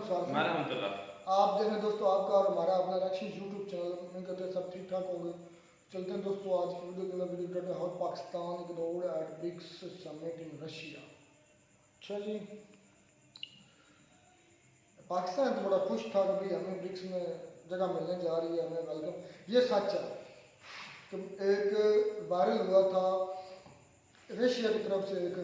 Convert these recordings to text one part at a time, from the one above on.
अल्हम्दुलिल्लाह। आप देखें दोस्तों, आपका और हमारा अपना रक्षी यूट्यूब चैनल में कहते हैं सब ठीक ठाक होंगे। चलते हैं दोस्तों, आज की वीडियो के अंदर वीडियो करते हैं how Pakistan ignored at BRICS summit in Russia. अच्छा जी, पाकिस्तान तो बड़ा खुश था कि भाई हमें ब्रिक्स में जगह मिलने जा रही है, हमें वेलकम। ये सच है कि एक वायरल हुआ था रशिया की तरफ से एक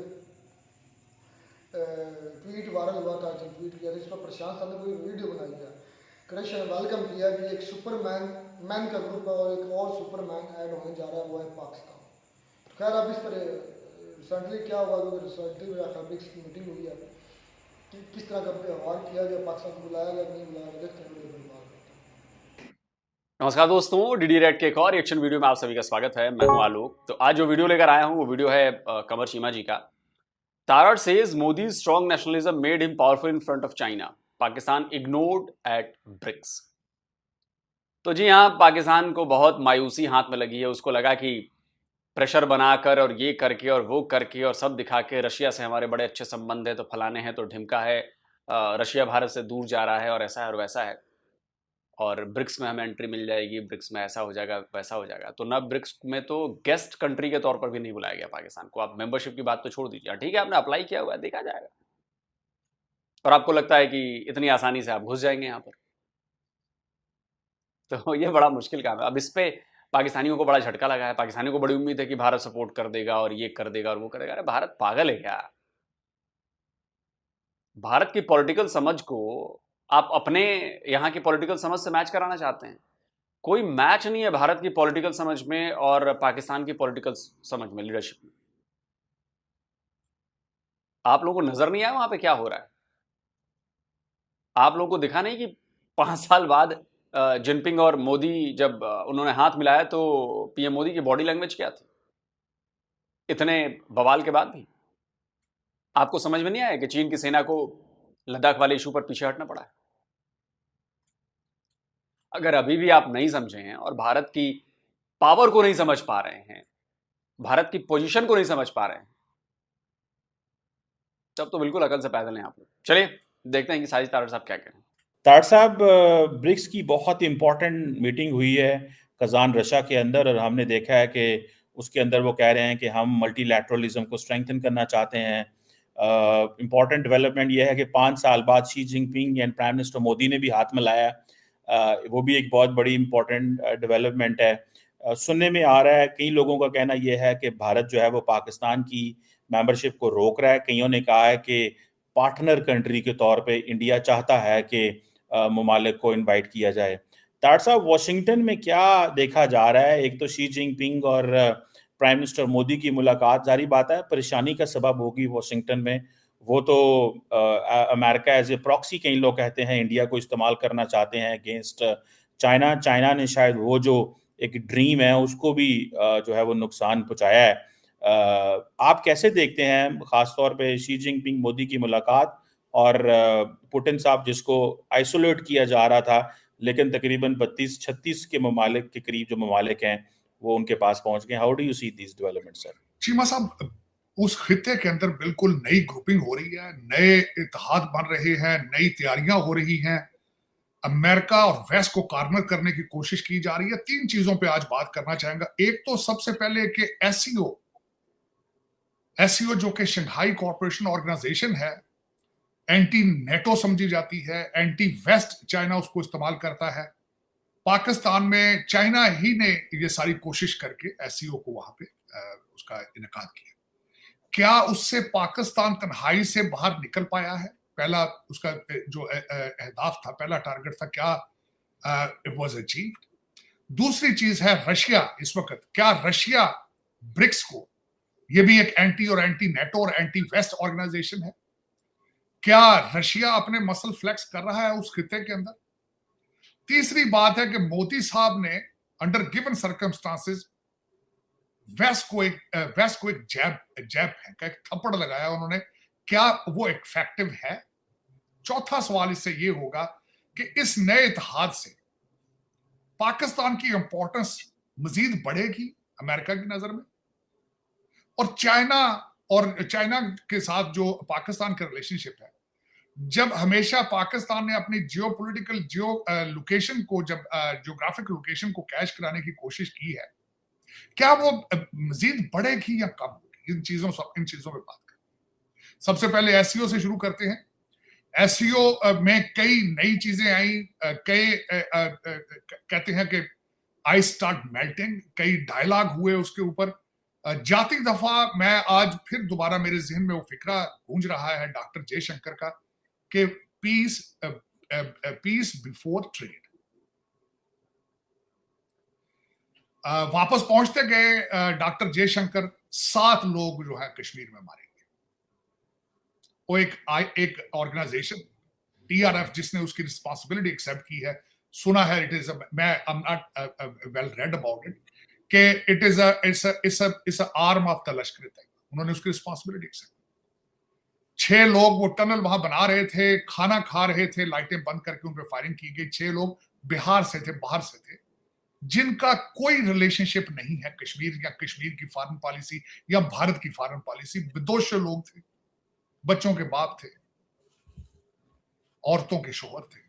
ट्वीट वायरल हुआ था, जो ट्वीट किया था इस पर प्रशांत साहब ने कोई वीडियो बनाई है। रशिया ने वेलकम किया कि एक सुपरमैन मैन का ग्रुप है और एक और सुपरमैन ऐड होने जा रहा है, वो है पाकिस्तान। तो खैर अब इस पर रिसेंटली क्या हुआ, जो रिसेंटली मेरा ब्रिक्स की मीटिंग हुई है कि किस तरह का व्यवहार किया गया, पाकिस्तान को बुलाया गया नहीं बुलाया गया, देखते हैं वीडियो में बात करते हैं। नमस्कार दोस्तों, डीडी रेड के एक और रिएक्शन वीडियो में आप सभी का स्वागत है। मैं हूं आलोक। तो आज जो वीडियो लेकर आया हूं वो वीडियो है कमर चीमा जी का। Tarar says Modi strong nationalism made him powerful in front of China, Pakistan ignored at BRICS. तो जी हाँ, पाकिस्तान को बहुत मायूसी हाथ में लगी है। उसको लगा कि प्रेशर बनाकर और ये करके और वो करके और सब दिखा के रशिया से हमारे बड़े अच्छे संबंध है, तो फलाने हैं तो ढिमका है, रशिया भारत से दूर जा रहा है और ऐसा है और वैसा है, और ब्रिक्स में हमें एंट्री मिल जाएगी, ब्रिक्स में ऐसा हो जाएगा वैसा हो जाएगा। तो न ब्रिक्स में तो गेस्ट कंट्री के तौर पर भी नहीं बुलाया गया पाकिस्तान को। आप मेंबरशिप की बात तो छोड़ दीजिए, ठीक है आपने अप्लाई किया हुआ है, देखा जाएगा। और आपको लगता है कि इतनी आसानी से आप घुस जाएंगे यहाँ पर, तो ये बड़ा मुश्किल काम है। अब इस पे पाकिस्तानियों को बड़ा झटका लगा है। पाकिस्तानियों को बड़ी उम्मीद है कि भारत सपोर्ट कर देगा और ये कर देगा और वो करेगा। अरे भारत पागल है क्या? भारत की पॉलिटिकल समझ को आप अपने यहाँ की पॉलिटिकल समझ से मैच कराना चाहते हैं? कोई मैच नहीं है भारत की पॉलिटिकल समझ में और पाकिस्तान की पॉलिटिकल समझ में, लीडरशिप में। आप लोगों को नजर नहीं आया वहां पे क्या हो रहा है? आप लोगों को दिखा नहीं कि 5 साल बाद जिनपिंग और मोदी जब उन्होंने हाथ मिलाया तो पीएम मोदी की बॉडी लैंग्वेज क्या थी? इतने बवाल के बाद भी आपको समझ में नहीं आया कि चीन की सेना को लद्दाख वाले इशू पर पीछे हटना पड़ा है? अगर अभी भी आप नहीं समझे हैं और भारत की पावर को नहीं समझ पा रहे हैं, भारत की पोजीशन को नहीं समझ पा रहे हैं, तब तो बिल्कुल अकल से पैदल हैं आप लोग। चलिए देखते हैं कि साजिद तारड़ साहब क्या कह रहे हैं। तारड़ साहब, ब्रिक्स की बहुत इंपॉर्टेंट मीटिंग हुई है कजान रशिया के अंदर, और हमने देखा है कि उसके अंदर वो कह रहे हैं कि हम मल्टीलैटरलिज्म को स्ट्रेंथन करना चाहते हैं। इंपॉर्टेंट डेवलपमेंट ये है कि 5 साल बाद Xi Jinping and prime minister Modi ने भी हाथ मिलाया। वो भी एक बहुत बड़ी इंपॉर्टेंट डेवलपमेंट है। सुनने में आ रहा है, कई लोगों का कहना यह है कि भारत जो है वो पाकिस्तान की मेंबरशिप को रोक रहा है। कईयों ने कहा है कि पार्टनर कंट्री के तौर पे इंडिया चाहता है कि ममालिक को इनवाइट किया जाए। तारड़ साहब, वॉशिंगटन में क्या देखा जा रहा है? एक तो शी जिनपिंग और प्राइम मिनिस्टर मोदी की मुलाकात, जारी बात है परेशानी का सबब होगी वॉशिंगटन में। वो तो अमेरिका एज ए प्रॉक्सी, कई लोग कहते हैं, इंडिया को इस्तेमाल करना चाहते हैं अगेंस्ट चाइना। चाइना ने शायद वो जो एक ड्रीम है उसको भी जो है वो नुकसान पहुंचाया है। आप कैसे देखते हैं खासतौर पे शी जिनपिंग मोदी की मुलाकात और पुतिन साहब जिसको आइसोलेट किया जा रहा था, लेकिन तकरीबन 32-36 के ममालिक के करीब जो ममालिक हैं वो उनके पास पहुंच गए। How do you see this development sir? Cheema साहब, उस खित्ते के अंदर बिल्कुल नई ग्रुपिंग हो रही है, नए इत्तेहाद बन रहे हैं, नई तैयारियां हो रही हैं। अमेरिका और वेस्ट को कॉर्नर करने की कोशिश की जा रही है। 3 चीजों पे आज बात करना चाहेंगे। एक तो सबसे पहले कि एससीओ जो कि शंघाई कॉर्पोरेशन ऑर्गेनाइजेशन है, एंटी नेटो समझी जाती है, एंटी वेस्ट चाइना उसको इस्तेमाल करता है। पाकिस्तान में चाइना ही ने ये सारी कोशिश करके एससीओ को वहां पे उसका इनेकाद किया। क्या उससे पाकिस्तान तन्हाई से बाहर निकल पाया है? पहला उसका जो अहदाफ था, पहला टारगेट था, क्या इट वाज अचीव्ड? दूसरी चीज है रशिया। इस वक्त क्या रशिया ब्रिक्स को, ये भी एक एंटी और एंटी नेटो और एंटी वेस्ट ऑर्गेनाइजेशन है, क्या रशिया अपने मसल फ्लेक्स कर रहा है उस खिते के अंदर? तीसरी बात है कि मोदी साहब ने अंडर गिवन सर्कमस्टांसेस वेस्ट को एक जैब है, एक थप्पड़ लगाया उन्होंने। क्या वो इफेक्टिव है? चौथा सवाल इससे ये होगा कि इस नए इत्तेहाद से पाकिस्तान की इंपॉर्टेंस मजीद बढ़ेगी अमेरिका की नजर में, और चाइना के साथ जो पाकिस्तान का रिलेशनशिप है, जब हमेशा पाकिस्तान ने अपनी जियोपॉलिटिकल लोकेशन को, जब जियोग्राफिक लोकेशन को कैश कराने की कोशिश की है, क्या वो मजीद बढ़ेगी या कम होगी? इन चीजों पे बात करें। सबसे पहले एसईओ से शुरू करते हैं। एसईओ में कई नई चीजें आई, कहते हैं कि आई स्टार्ट मेल्टिंग, कई डायलॉग हुए उसके ऊपर। जाती दफा मैं आज फिर दोबारा मेरे जहन में वो फिक्रा गूंज रहा है डॉक्टर जयशंकर का कि पीस बिफोर ट्रेड। वापस पहुंचते गए डॉक्टर जयशंकर, 7 लोग जो है कश्मीर में मारे गए। वो एक ऑर्गेनाइजेशन टीआरएफ जिसने उसकी रिस्पॉन्सिबिलिटी एक्सेप्ट की है, सुना है, इट इज मैं I am not well read about it, कि it's a arm of the Lashkar Taiba. उन्होंने उसकी रिस्पॉन्सिबिलिटी एक्सेप्ट। 6 लोग वो टनल वहां बना रहे थे, खाना खा रहे थे, लाइटें बंद करके उन पर फायरिंग की गई। 6 लोग बिहार से थे, बाहर से थे, जिनका कोई रिलेशनशिप नहीं है कश्मीर या कश्मीर की फॉरेन पॉलिसी या भारत की फॉरेन पॉलिसी। विदोष लोग थे, बच्चों के बाप थे, औरतों के शोहर थे,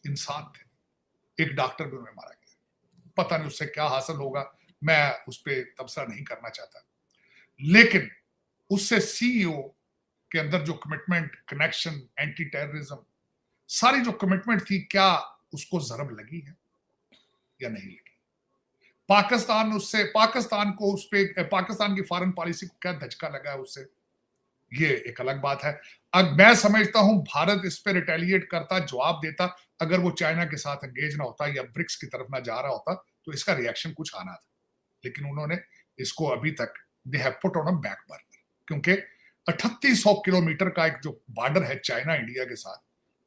इंसान थे। एक डॉक्टर भी उन्हें मारा गया। पता नहीं उससे क्या हासिल होगा, मैं उस पर तबसरा नहीं करना चाहता, लेकिन उससे सीईओ के अंदर जो कमिटमेंट, कनेक्शन, एंटी टेररिज्म, सारी जो कमिटमेंट थी, क्या उसको जरब लगी है या नहीं लगी? पाकिस्तान की फॉरेन पॉलिसी को क्या धचका लगा है उससे, ये एक अलग बात है। अब मैं समझता हूं भारत इस पे रिटेलिएट करता, जवाब देता। अगर वो चाइना के साथ एंगेज ना होता या ब्रिक्स की तरफ ना जा रहा होता तो इसका रिएक्शन कुछ आना था, लेकिन उन्होंने इसको अभी तक they have put on a back burner, क्योंकि 3800 किलोमीटर का एक जो बॉर्डर है चाइना इंडिया के साथ,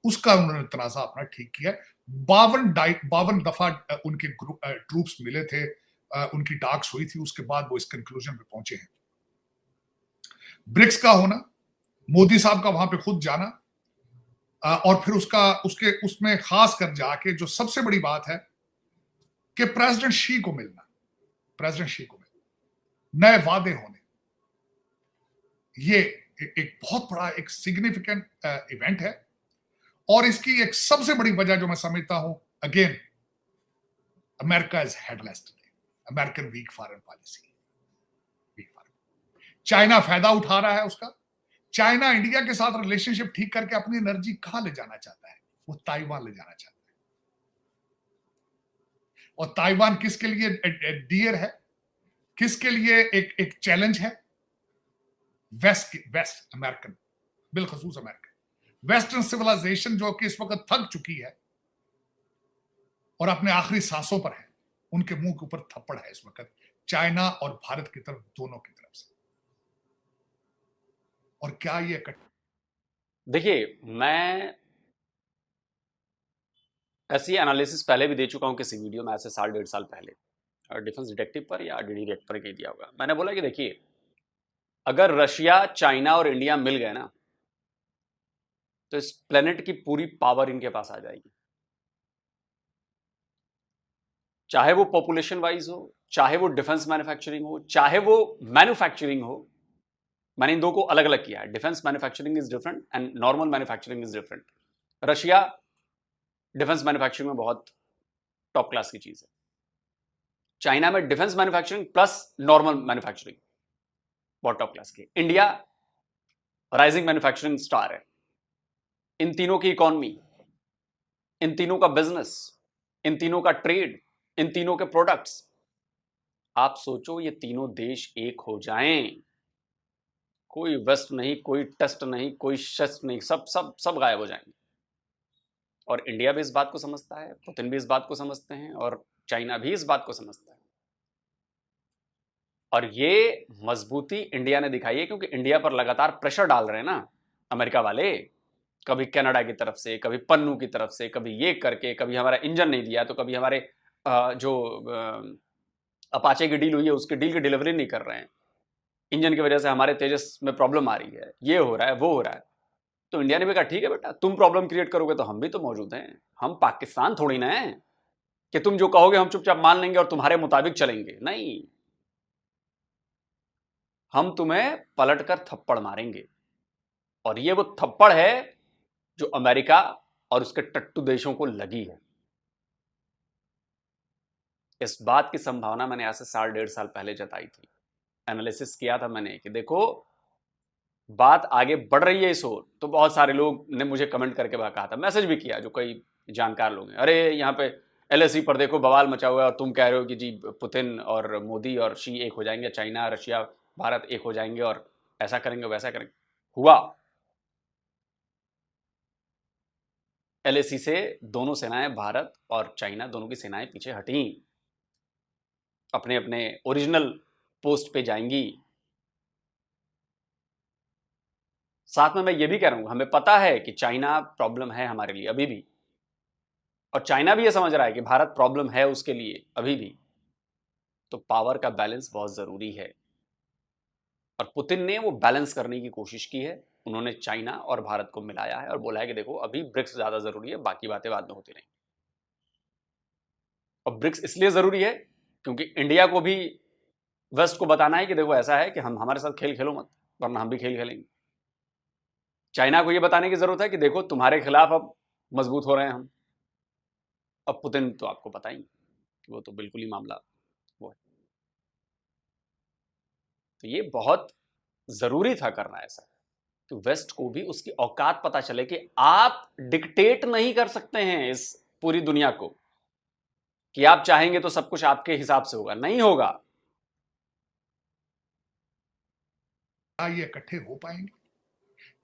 उसका उन्होंने तनाजा अपना ठीक किया। 52 दफा उनके ट्रूप्स मिले थे, उनकी टॉक्स हुई थी, उसके बाद वो इस कंक्लूजन पे पहुंचे हैं। ब्रिक्स का होना, मोदी साहब का वहां पे खुद जाना, और फिर उसमें खास कर जाके जो सबसे बड़ी बात है कि प्रेसिडेंट शी को मिलना, नए वादे होने, ये एक बहुत बड़ा एक सिग्निफिकेंट इवेंट है। और इसकी एक सबसे बड़ी वजह जो मैं समझता हूं, again, America is headless today, American weak foreign policy. China फायदा उठा रहा है उसका। चाइना इंडिया के साथ रिलेशनशिप ठीक करके अपनी एनर्जी कहां ले जाना चाहता है? वो ताइवान ले जाना चाहता है। और ताइवान किसके लिए डियर है, किसके लिए एक चैलेंज है? वेस्ट अमेरिकन, बिलखसूस अमेरिकन वेस्टर्न सिविलाइजेशन, जो कि इस वक्त थक चुकी है और अपने आखिरी सांसों पर है, उनके मुंह के ऊपर थप्पड़ है इस वक्त चाइना और भारत की तरफ, दोनों की तरफ से। और क्या ये देखिए, मैं ऐसी एनालिसिस पहले भी दे चुका हूं किसी वीडियो में, ऐसे 1.5 साल पहले, डिफेंस डिटेक्टिव पर या डीडी रेट पर कह दिया होगा। मैंने बोला कि देखिए, अगर रशिया, चाइना और इंडिया मिल गए ना, तो इस प्लेनेट की पूरी पावर इनके पास आ जाएगी। चाहे वो पॉपुलेशन वाइज हो, चाहे वो डिफेंस मैन्युफैक्चरिंग हो, चाहे वो मैन्युफैक्चरिंग हो। मैंने इन दो को अलग अलग किया है। Defence manufacturing is different and normal manufacturing is different. Russia defence manufacturing में बहुत टॉप क्लास की चीज है। चाइना में defence manufacturing plus normal manufacturing बहुत टॉप क्लास की। इंडिया राइजिंग मैन्युफैक्चरिंग स्टार है। इन तीनों की इकोनॉमी, इन तीनों का बिजनेस, इन तीनों का ट्रेड, इन तीनों के प्रोडक्ट्स, आप सोचो ये तीनों देश एक हो जाएं, कोई वेस्ट नहीं, कोई टेस्ट नहीं, कोई शस्त्र नहीं, सब सब सब गायब हो जाएंगे। और इंडिया भी इस बात को समझता है, पुतिन भी इस बात को समझते हैं, और चाइना भी इस बात को समझता है। और ये मजबूती इंडिया ने दिखाई है, क्योंकि इंडिया पर लगातार प्रेशर डाल रहे हैं ना अमेरिका वाले, कभी कनाडा की तरफ से, कभी पन्नू की तरफ से, कभी ये करके, कभी हमारा इंजन नहीं दिया, तो कभी हमारे जो अपाचे की डील हुई है उसकी डील की डिलीवरी नहीं कर रहे हैं, इंजन की वजह से हमारे तेजस में प्रॉब्लम आ रही है, ये हो रहा है, वो हो रहा है। तो इंडिया ने भी कहा ठीक है बेटा, तुम प्रॉब्लम क्रिएट करोगे तो हम भी तो मौजूद हैं, हम पाकिस्तान थोड़ी ना है कि तुम जो कहोगे हम चुपचाप मान लेंगे और तुम्हारे मुताबिक चलेंगे। नहीं, हम तुम्हें पलटकर थप्पड़ मारेंगे। और ये वो थप्पड़ है जो अमेरिका और उसके टट्टू देशों को लगी है। इस बात की संभावना मैंने आज से 1.5 साल पहले जताई थी, एनालिसिस किया था मैंने कि देखो बात आगे बढ़ रही है इस ओर। तो बहुत सारे लोग ने मुझे कमेंट करके कहा था, मैसेज भी किया, जो कई जानकार लोग हैं, अरे यहाँ पे एलएसी पर देखो बवाल मचा हुआ है और तुम कह रहे हो कि जी पुतिन और मोदी और शी एक हो जाएंगे, चाइना रशिया भारत एक हो जाएंगे और ऐसा करेंगे वैसा करेंगे। हुआ, एलएसी से दोनों सेनाएं, भारत और चाइना दोनों की सेनाएं पीछे हटी, अपने अपने ओरिजिनल पोस्ट पे जाएंगी। साथ में मैं ये भी कह रहा हूं, हमें पता है कि चाइना प्रॉब्लम है हमारे लिए अभी भी, और चाइना भी ये समझ रहा है कि भारत प्रॉब्लम है उसके लिए अभी भी। तो पावर का बैलेंस बहुत जरूरी है और पुतिन ने वो बैलेंस करने की कोशिश की है। उन्होंने चाइना और भारत को मिलाया है और बोला है कि देखो अभी ब्रिक्स ज्यादा जरूरी है, बाकी बातें बाद में होती रहेंगी। और ब्रिक्स इसलिए जरूरी है क्योंकि इंडिया को भी वेस्ट को बताना है कि देखो ऐसा है कि हम हमारे साथ खेल खेलो मत, वरना हम भी खेल खेलेंगे। चाइना को यह बताने की जरूरत है कि देखो तुम्हारे खिलाफ अब मजबूत हो रहे हैं हम। अब पुतिन तो आपको पता ही कि वो तो बिल्कुल ही मामला वो है। तो ये बहुत जरूरी था करना ऐसा कि वेस्ट को भी उसकी औकात पता चले कि आप डिक्टेट नहीं कर सकते हैं इस पूरी दुनिया को कि आप चाहेंगे तो सब कुछ आपके हिसाब से होगा, नहीं होगा। क्या ये इकट्ठे हो पाएंगे?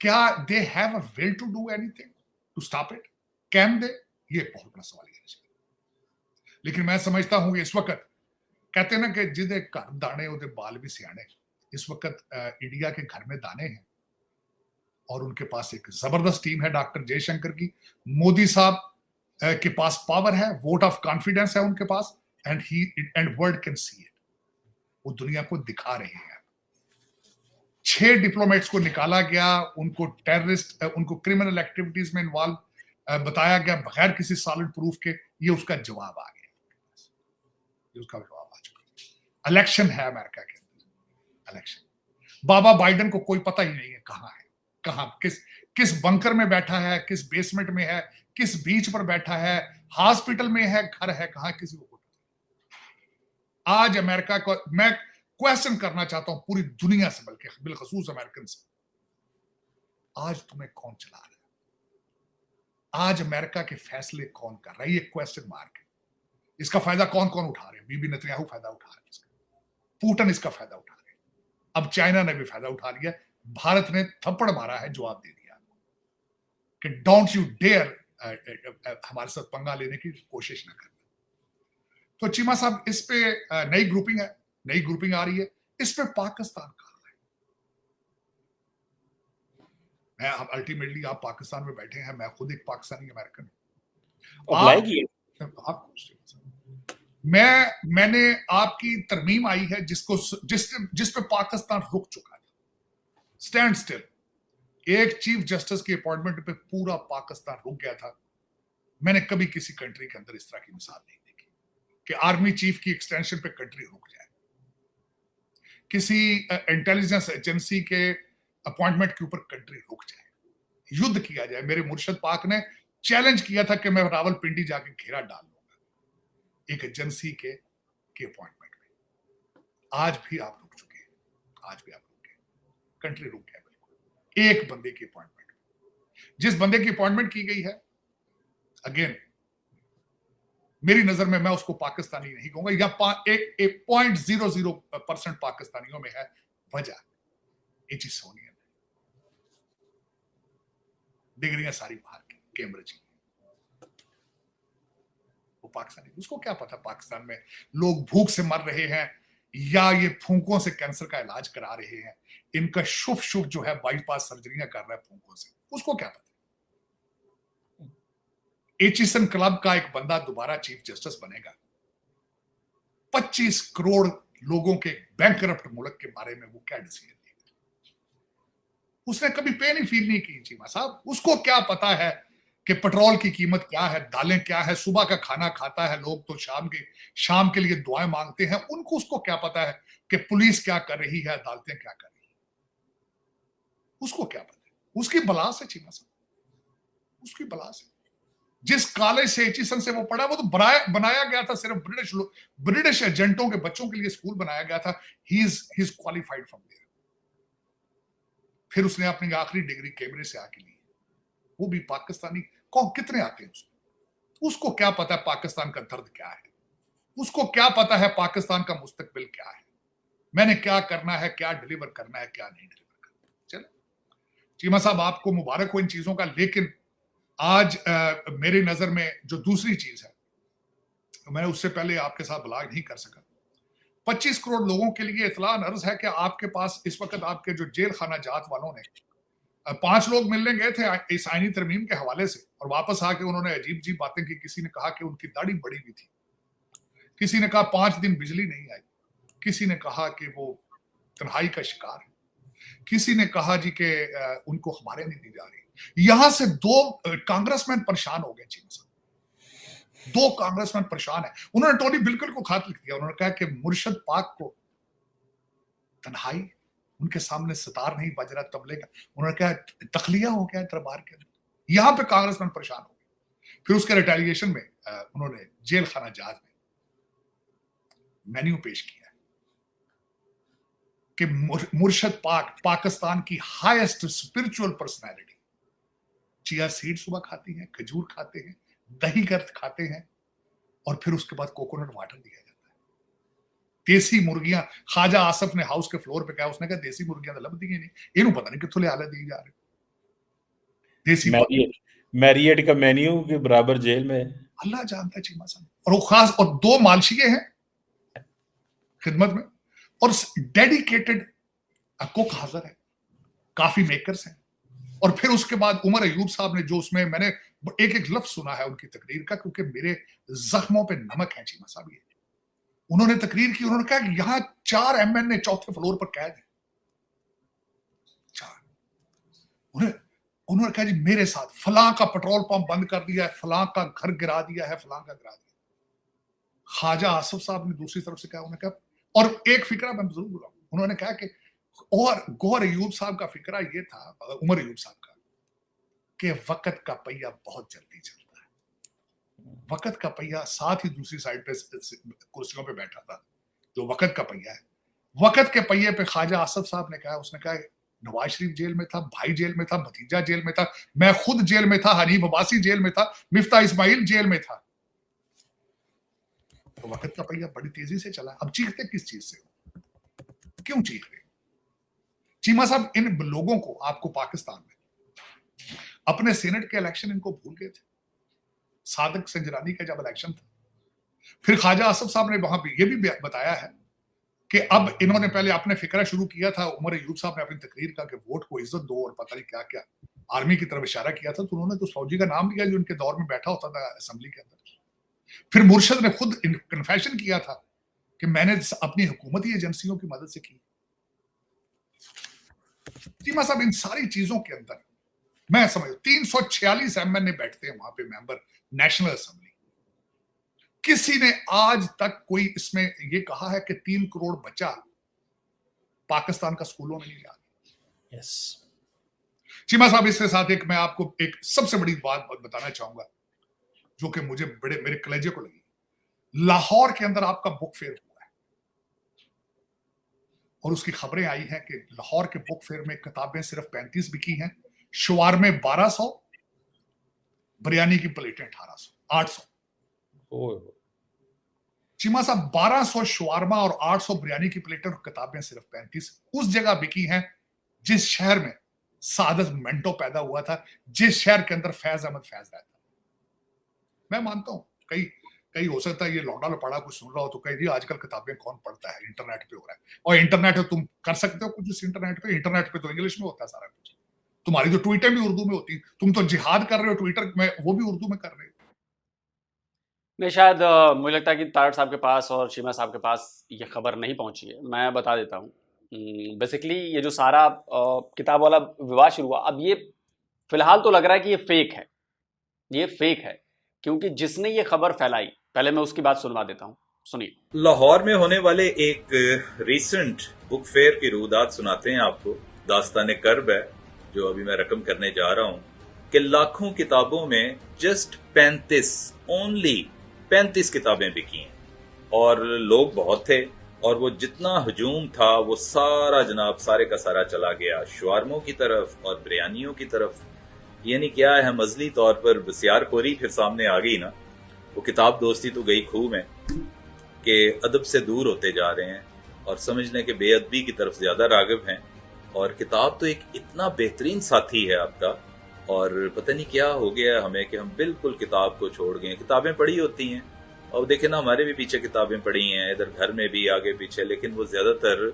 क्या they have a will to do anything to stop it? Can they? ये एक बहुत बड़ा सवाल है। लेकिन मैं समझता हूं इस वक्त कहते हैं ना कि जिदे घर दाने उदे बाल भी सियाने। इस वक्त इंडिया के घर में दाने हैं और उनके पास एक जबरदस्त टीम है डॉक्टर जयशंकर की। मोदी साहब के पास पावर है, वोट ऑफ कॉन्फिडेंस है उनके पास, and world can see it. वो दुनिया को दिखा रहे हैं। 6 डिप्लोमेट्स को निकाला गया, उनको टेररिस्ट, उनको क्रिमिनल एक्टिविटीज में इन्वॉल्व बताया गया बगैर किसी सॉलिड प्रूफ के। ये उसका जवाब आ गया, ये उसका जवाब आ चुका। इलेक्शन है अमेरिका के अंदर, इलेक्शन। बाबा बाइडेन को कोई पता ही नहीं है कहां है, कहां किस बंकर में बैठा है, किस बेसमेंट में है, किस बीच पर बैठा है, हॉस्पिटल में है, घर है, कहां, किसी को पता नहीं। आज अमेरिका को मैं क्वेश्चन करना चाहता हूं पूरी दुनिया से, बल्कि बिलखसूस अमेरिकन से, आज तुम्हें कौन चला रहा है? आज अमेरिका के फैसले कौन कर रहा है? ये क्वेश्चन मार्क है। इसका फायदा कौन कौन उठा रहे हैं? बीबी नेतन्याहू फायदा उठा रहे हैं, पुतिन इसका फायदा उठा रहे हैं, अब चाइना ने भी फायदा उठा लिया। भारत ने थप्पड़ मारा है, जवाब दे दिया कि डोंट यू डेयर हमारे साथ पंगा लेने की कोशिश ना करना। तो चीमा साहब, इस पे नई ग्रुपिंग है, नई ग्रुपिंग आ रही है, इस पे पाकिस्तान कहां है? मैं अल्टीमेटली आप पाकिस्तान में बैठे हैं, मैं खुद एक पाकिस्तानी अमेरिकन मैंने आपकी तरमीम आई है जिस पे पाकिस्तान रुक चुका था, स्टैंड स्टिल। एक चीफ जस्टिस की अपॉइंटमेंट पे पूरा पाकिस्तान रुक गया था। मैंने कभी किसी कंट्री के अंदर इस तरह की मिसाल नहीं देखी कि आर्मी चीफ की एक्सटेंशन पे कंट्री रुक जाए, किसी इंटेलिजेंस एजेंसी के अपॉइंटमेंट के ऊपर कंट्री रुक जाए, युद्ध किया जाए। मेरे मुर्शद पाक ने चैलेंज किया था कि मैं रावलपिंडी जाके घेरा डाल लूंगा एक एजेंसी के अपॉइंटमेंट में। आज भी आप रुक चुके हैं, आज भी आप रुक गए, कंट्री रुक गया बिल्कुल एक बंदे की अपॉइंटमेंट। जिस बंदे की अपॉइंटमेंट की गई है, अगेन मेरी नजर में मैं उसको पाकिस्तानी नहीं कहूंगा, या 0.00% पाकिस्तानियों में है। वजह एची सोनियन, डिग्रियां सारी बाहर की, कैम्ब्रिज की। वो पाकिस्तानी, उसको क्या पता पाकिस्तान में लोग भूख से मर रहे हैं या ये फूंकों से कैंसर का इलाज करा रहे हैं। इनका शुभ शुभ जो है बाईपास सर्जरियां कर रहा है फूंकों से, उसको क्या पता। एचिसन क्लब का एक बंदा दोबारा चीफ जस्टिस बनेगा, 25 करोड़ लोगों के बैंकरप्ट मुल्क के बारे में वो क्या डिसीजन लेगा? उसने कभी पेन ही फील नहीं की चीमा साहब। उसको क्या पता है कि पेट्रोल की कीमत क्या है, दालें क्या है, सुबह का खाना खाता है लोग तो शाम के लिए दुआएं मांगते हैं। उसको क्या पता है कि पुलिस क्या कर रही है, अदालतें क्या कर रही है? उसको क्या पता है? उसकी बला से चीमा साहब, उसकी बला से। जिस कॉलेज से एचिसन से वो पढ़ा, वो तो बनाया गया था सिर्फ ब्रिटिश एजेंटों के बच्चों के लिए स्कूल बनाया गया था। He is qualified from there. फिर उसने अपनी आखिरी डिग्री कैमरे से आके ली, वो भी पाकिस्तानी। कौन कितने आते हैं उसको क्या पता है पाकिस्तान का दर्द क्या है, उसको क्या पता है पाकिस्तान का मुस्तकबिल क्या है, मैंने क्या करना है, क्या डिलीवर करना है, क्या नहीं डिलीवर करना। चलो चीमा साहब, आपको मुबारक हो इन चीजों का। लेकिन आज मेरी नजर में जो दूसरी चीज है, मैंने उससे पहले आपके साथ बलाग नहीं कर सका। 25 करोड़ लोगों के लिए इतला अर्ज है कि आपके पास इस वक्त आपके जो जेल खाना जात वालों ने 5 लोग मिलने गए थे इस आईनी तरमीम के हवाले से, और वापस आके उन्होंने अजीब अजीब बातें की। किसी ने कहा कि उनकी दाढ़ी बड़ी हुई थी, किसी ने कहा 5 दिन बिजली नहीं आई, किसी ने कहा कि वो तन्हाई का शिकार है, किसी ने कहा जी कि उनको खबरें नहीं दी जा रही। यहां से 2 कांग्रेसमैन परेशान हो गए। चीन से 2 कांग्रेसमैन परेशान है। उन्होंने टोनी बिल्कुल को खत लिख दिया। उन्होंने कहा कि मुर्शद पाक को तन्हाई, उनके सामने सितार नहीं बज रहा तबले का। उन्होंने कहा तखलिया हो गया दरबार के अंदर। यहां पे कांग्रेसमैन परेशान हो गए। फिर उसके रिटेलिएशन में उन्होंने जेल खाना जहाज में मेन्यू पेश किया कि मुर्शद पाक पाकिस्तान की highest spiritual personality, chia seed सुबह खाती हैं, खजूर खाते हैं, दही गर्द खाते हैं, और फिर उसके बाद कोकोनट वाटर दिया जाता है। देसी मुर्गियां, ख्वाजा आसफ ने हाउस के फ्लोर पे कहा, उसने कहा देसी मुर्गियां तो लब दी नहीं, इन्हों पता नहीं कितने हालत दी जा रहे। देसी मैरियट का मेन्यू के बराबर जेल में अल्लाह जानता है चीमा साहब। और वो खास, और 2 मालशिये हैं खिदमत में, और डेडिकेटेड कुक हाजिर है, काफी मेकर्स हैं। और फिर उसके बाद उमर अयूब साहब ने, जो उसमें मैंने एक लफ्ज सुना है उनकी तकरीर का, क्योंकि मेरे जख्मों पे नमक है चीमा साहब। ये उन्होंने तकरीर की, उन्होंने कहा कि यहां 4 MN 4थे फ्लोर पर कैद है, 4। उन्होंने कहा जी मेरे साथ फलां का पेट्रोल पंप बंद कर दिया है, फलां का घर गिरा दिया है, फलां का गिरा दिया। ख्वाजा आसफ साहब ने दूसरी तरफ से कहा, उन्होंने कहा, और एक फिक्रा मैं जरूर बुलाऊं, उन्होंने कहा कि और गौहर अयूब साहब का फिक्रा ये था, उमर अयूब साहब का, कि वक्त का पहिया बहुत जल्दी चलता है। वक्त का पहिया, साथ ही दूसरी साइड पे कुर्सियों पे बैठा था जो वक्त का पहिया है। वक्त के पहिए पे ख्वाजा आसफ साहब ने कहा, उसने कहा नवाज शरीफ जेल में था, भाई जेल में था, भतीजा जेल में था, मैं खुद जेल में था, हनीफ अब्बासी जेल में था, मिफ्ता इस्माइल जेल में था। तो वक्त का पहिया बड़ी तेजी से चला। अब चीखते किस चीज से, क्यों चीख रहे चीमा साहब? इन लोगों को, आपको पाकिस्तान में अपने सीनेट के इलेक्शन इनको भूल गए थे। सादिक संजरानी का जब इलेक्शन था, फिर ख्वाजा आसफ साहब ने वहां पे ये भी बताया है कि अब इन्होंने पहले अपने फिक्रा शुरू किया था। उमर अयूब साहब ने अपनी तकरीर का कि वोट को इज्जत दो और पता नहीं क्या क्या आर्मी की तरफ इशारा किया था, तो उन्होंने तो फौजी का नाम लिया जो उनके दौर में बैठा होता था असेंबली के अंदर। फिर मुर्शद ने खुद कन्फेशन किया था कि मैंने अपनी हुकूमती एजेंसियों की मदद से की। चीमा साहब, इन सारी चीजों के अंदर मैं समझ 346 MN बैठते हैं वहां पे, मेंबर नेशनल असेंबली। किसी ने आज तक कोई इसमें ये कहा है कि 3 करोड़ बच्चा पाकिस्तान का स्कूलों में नहीं जाता? यस चीमा साहब, इसके साथ एक मैं आपको एक सबसे बड़ी बात बताना चाहूंगा जो कि मुझे बड़े मेरे कलेजे को लगी। लाहौर के अंदर आपका बुक फेयर हुआ है और उसकी खबरें आई हैं कि लाहौर के बुक फेयर में किताबें सिर्फ 35 बिकी हैं, शवारमे 1200, बिरयानी की प्लेटें 1800, 800। चीमा साहब, 1200 शवारमा और 800 बिरयानी की प्लेटें और किताबें सिर्फ 35 उस जगह बिकी हैं जिस शहर में सादत मेंटो पैदा हुआ था, जिस शहर के अंदर फैज अहमद फैज रहता। मैं मानता हूं कई हो सकता है ये लौंडा लपाड़ा कुछ सुन रहा हो तो कहीं आजकल किताबें कौन पढ़ता है, इंटरनेट पे हो रहा है। और इंटरनेट है, तुम कर सकते हो कुछ इस इंटरनेट पे तो इंग्लिश में होता है सारा कुछ। तुम्हारी तो ट्वीटें भी उर्दू में होती, तुम तो जिहाद कर रहे हो ट्विटर में, वो भी उर्दू में कर रहे हो। नहीं, शायद मुझे लगता है कि तारड़ साहब के पास और चीमा साहब के पास ये खबर नहीं पहुंची है। मैं बता देता हूँ। बेसिकली ये जो सारा किताब वाला विवाद शुरू हुआ, अब ये फिलहाल तो लग रहा है कि ये फेक है, क्योंकि जिसने ये खबर फैलाई, पहले मैं उसकी बात सुनवा देता हूँ, सुनिए। लाहौर में होने वाले एक रीसेंट बुक फेयर की रुदात सुनाते हैं आपको। दास्तान कर्ब है जो अभी मैं रकम करने जा रहा हूँ। कि लाखों किताबों में जस्ट 35 ओनली 35 किताबें बिकी हैं और लोग बहुत थे और वो जितना हजूम था वो सारा जनाब सारे का सारा चला गया शवारमों की तरफ और बिरयानियों की तरफ। यानी क्या है, मजली तौर पर बसियारखोरी फिर सामने आ गई ना। वो किताब दोस्ती तो गई खूह में कि अदब से दूर होते जा रहे हैं और समझने के बेअदबी की तरफ ज्यादा रागिब हैं। और किताब तो एक इतना बेहतरीन साथी है आपका, और पता नहीं क्या हो गया हमें कि हम बिल्कुल किताब को छोड़ गए। किताबें पढ़ी होती हैं और देखे ना, हमारे भी पीछे किताबें पढ़ी हैं, इधर घर में भी आगे पीछे, लेकिन वो ज्यादातर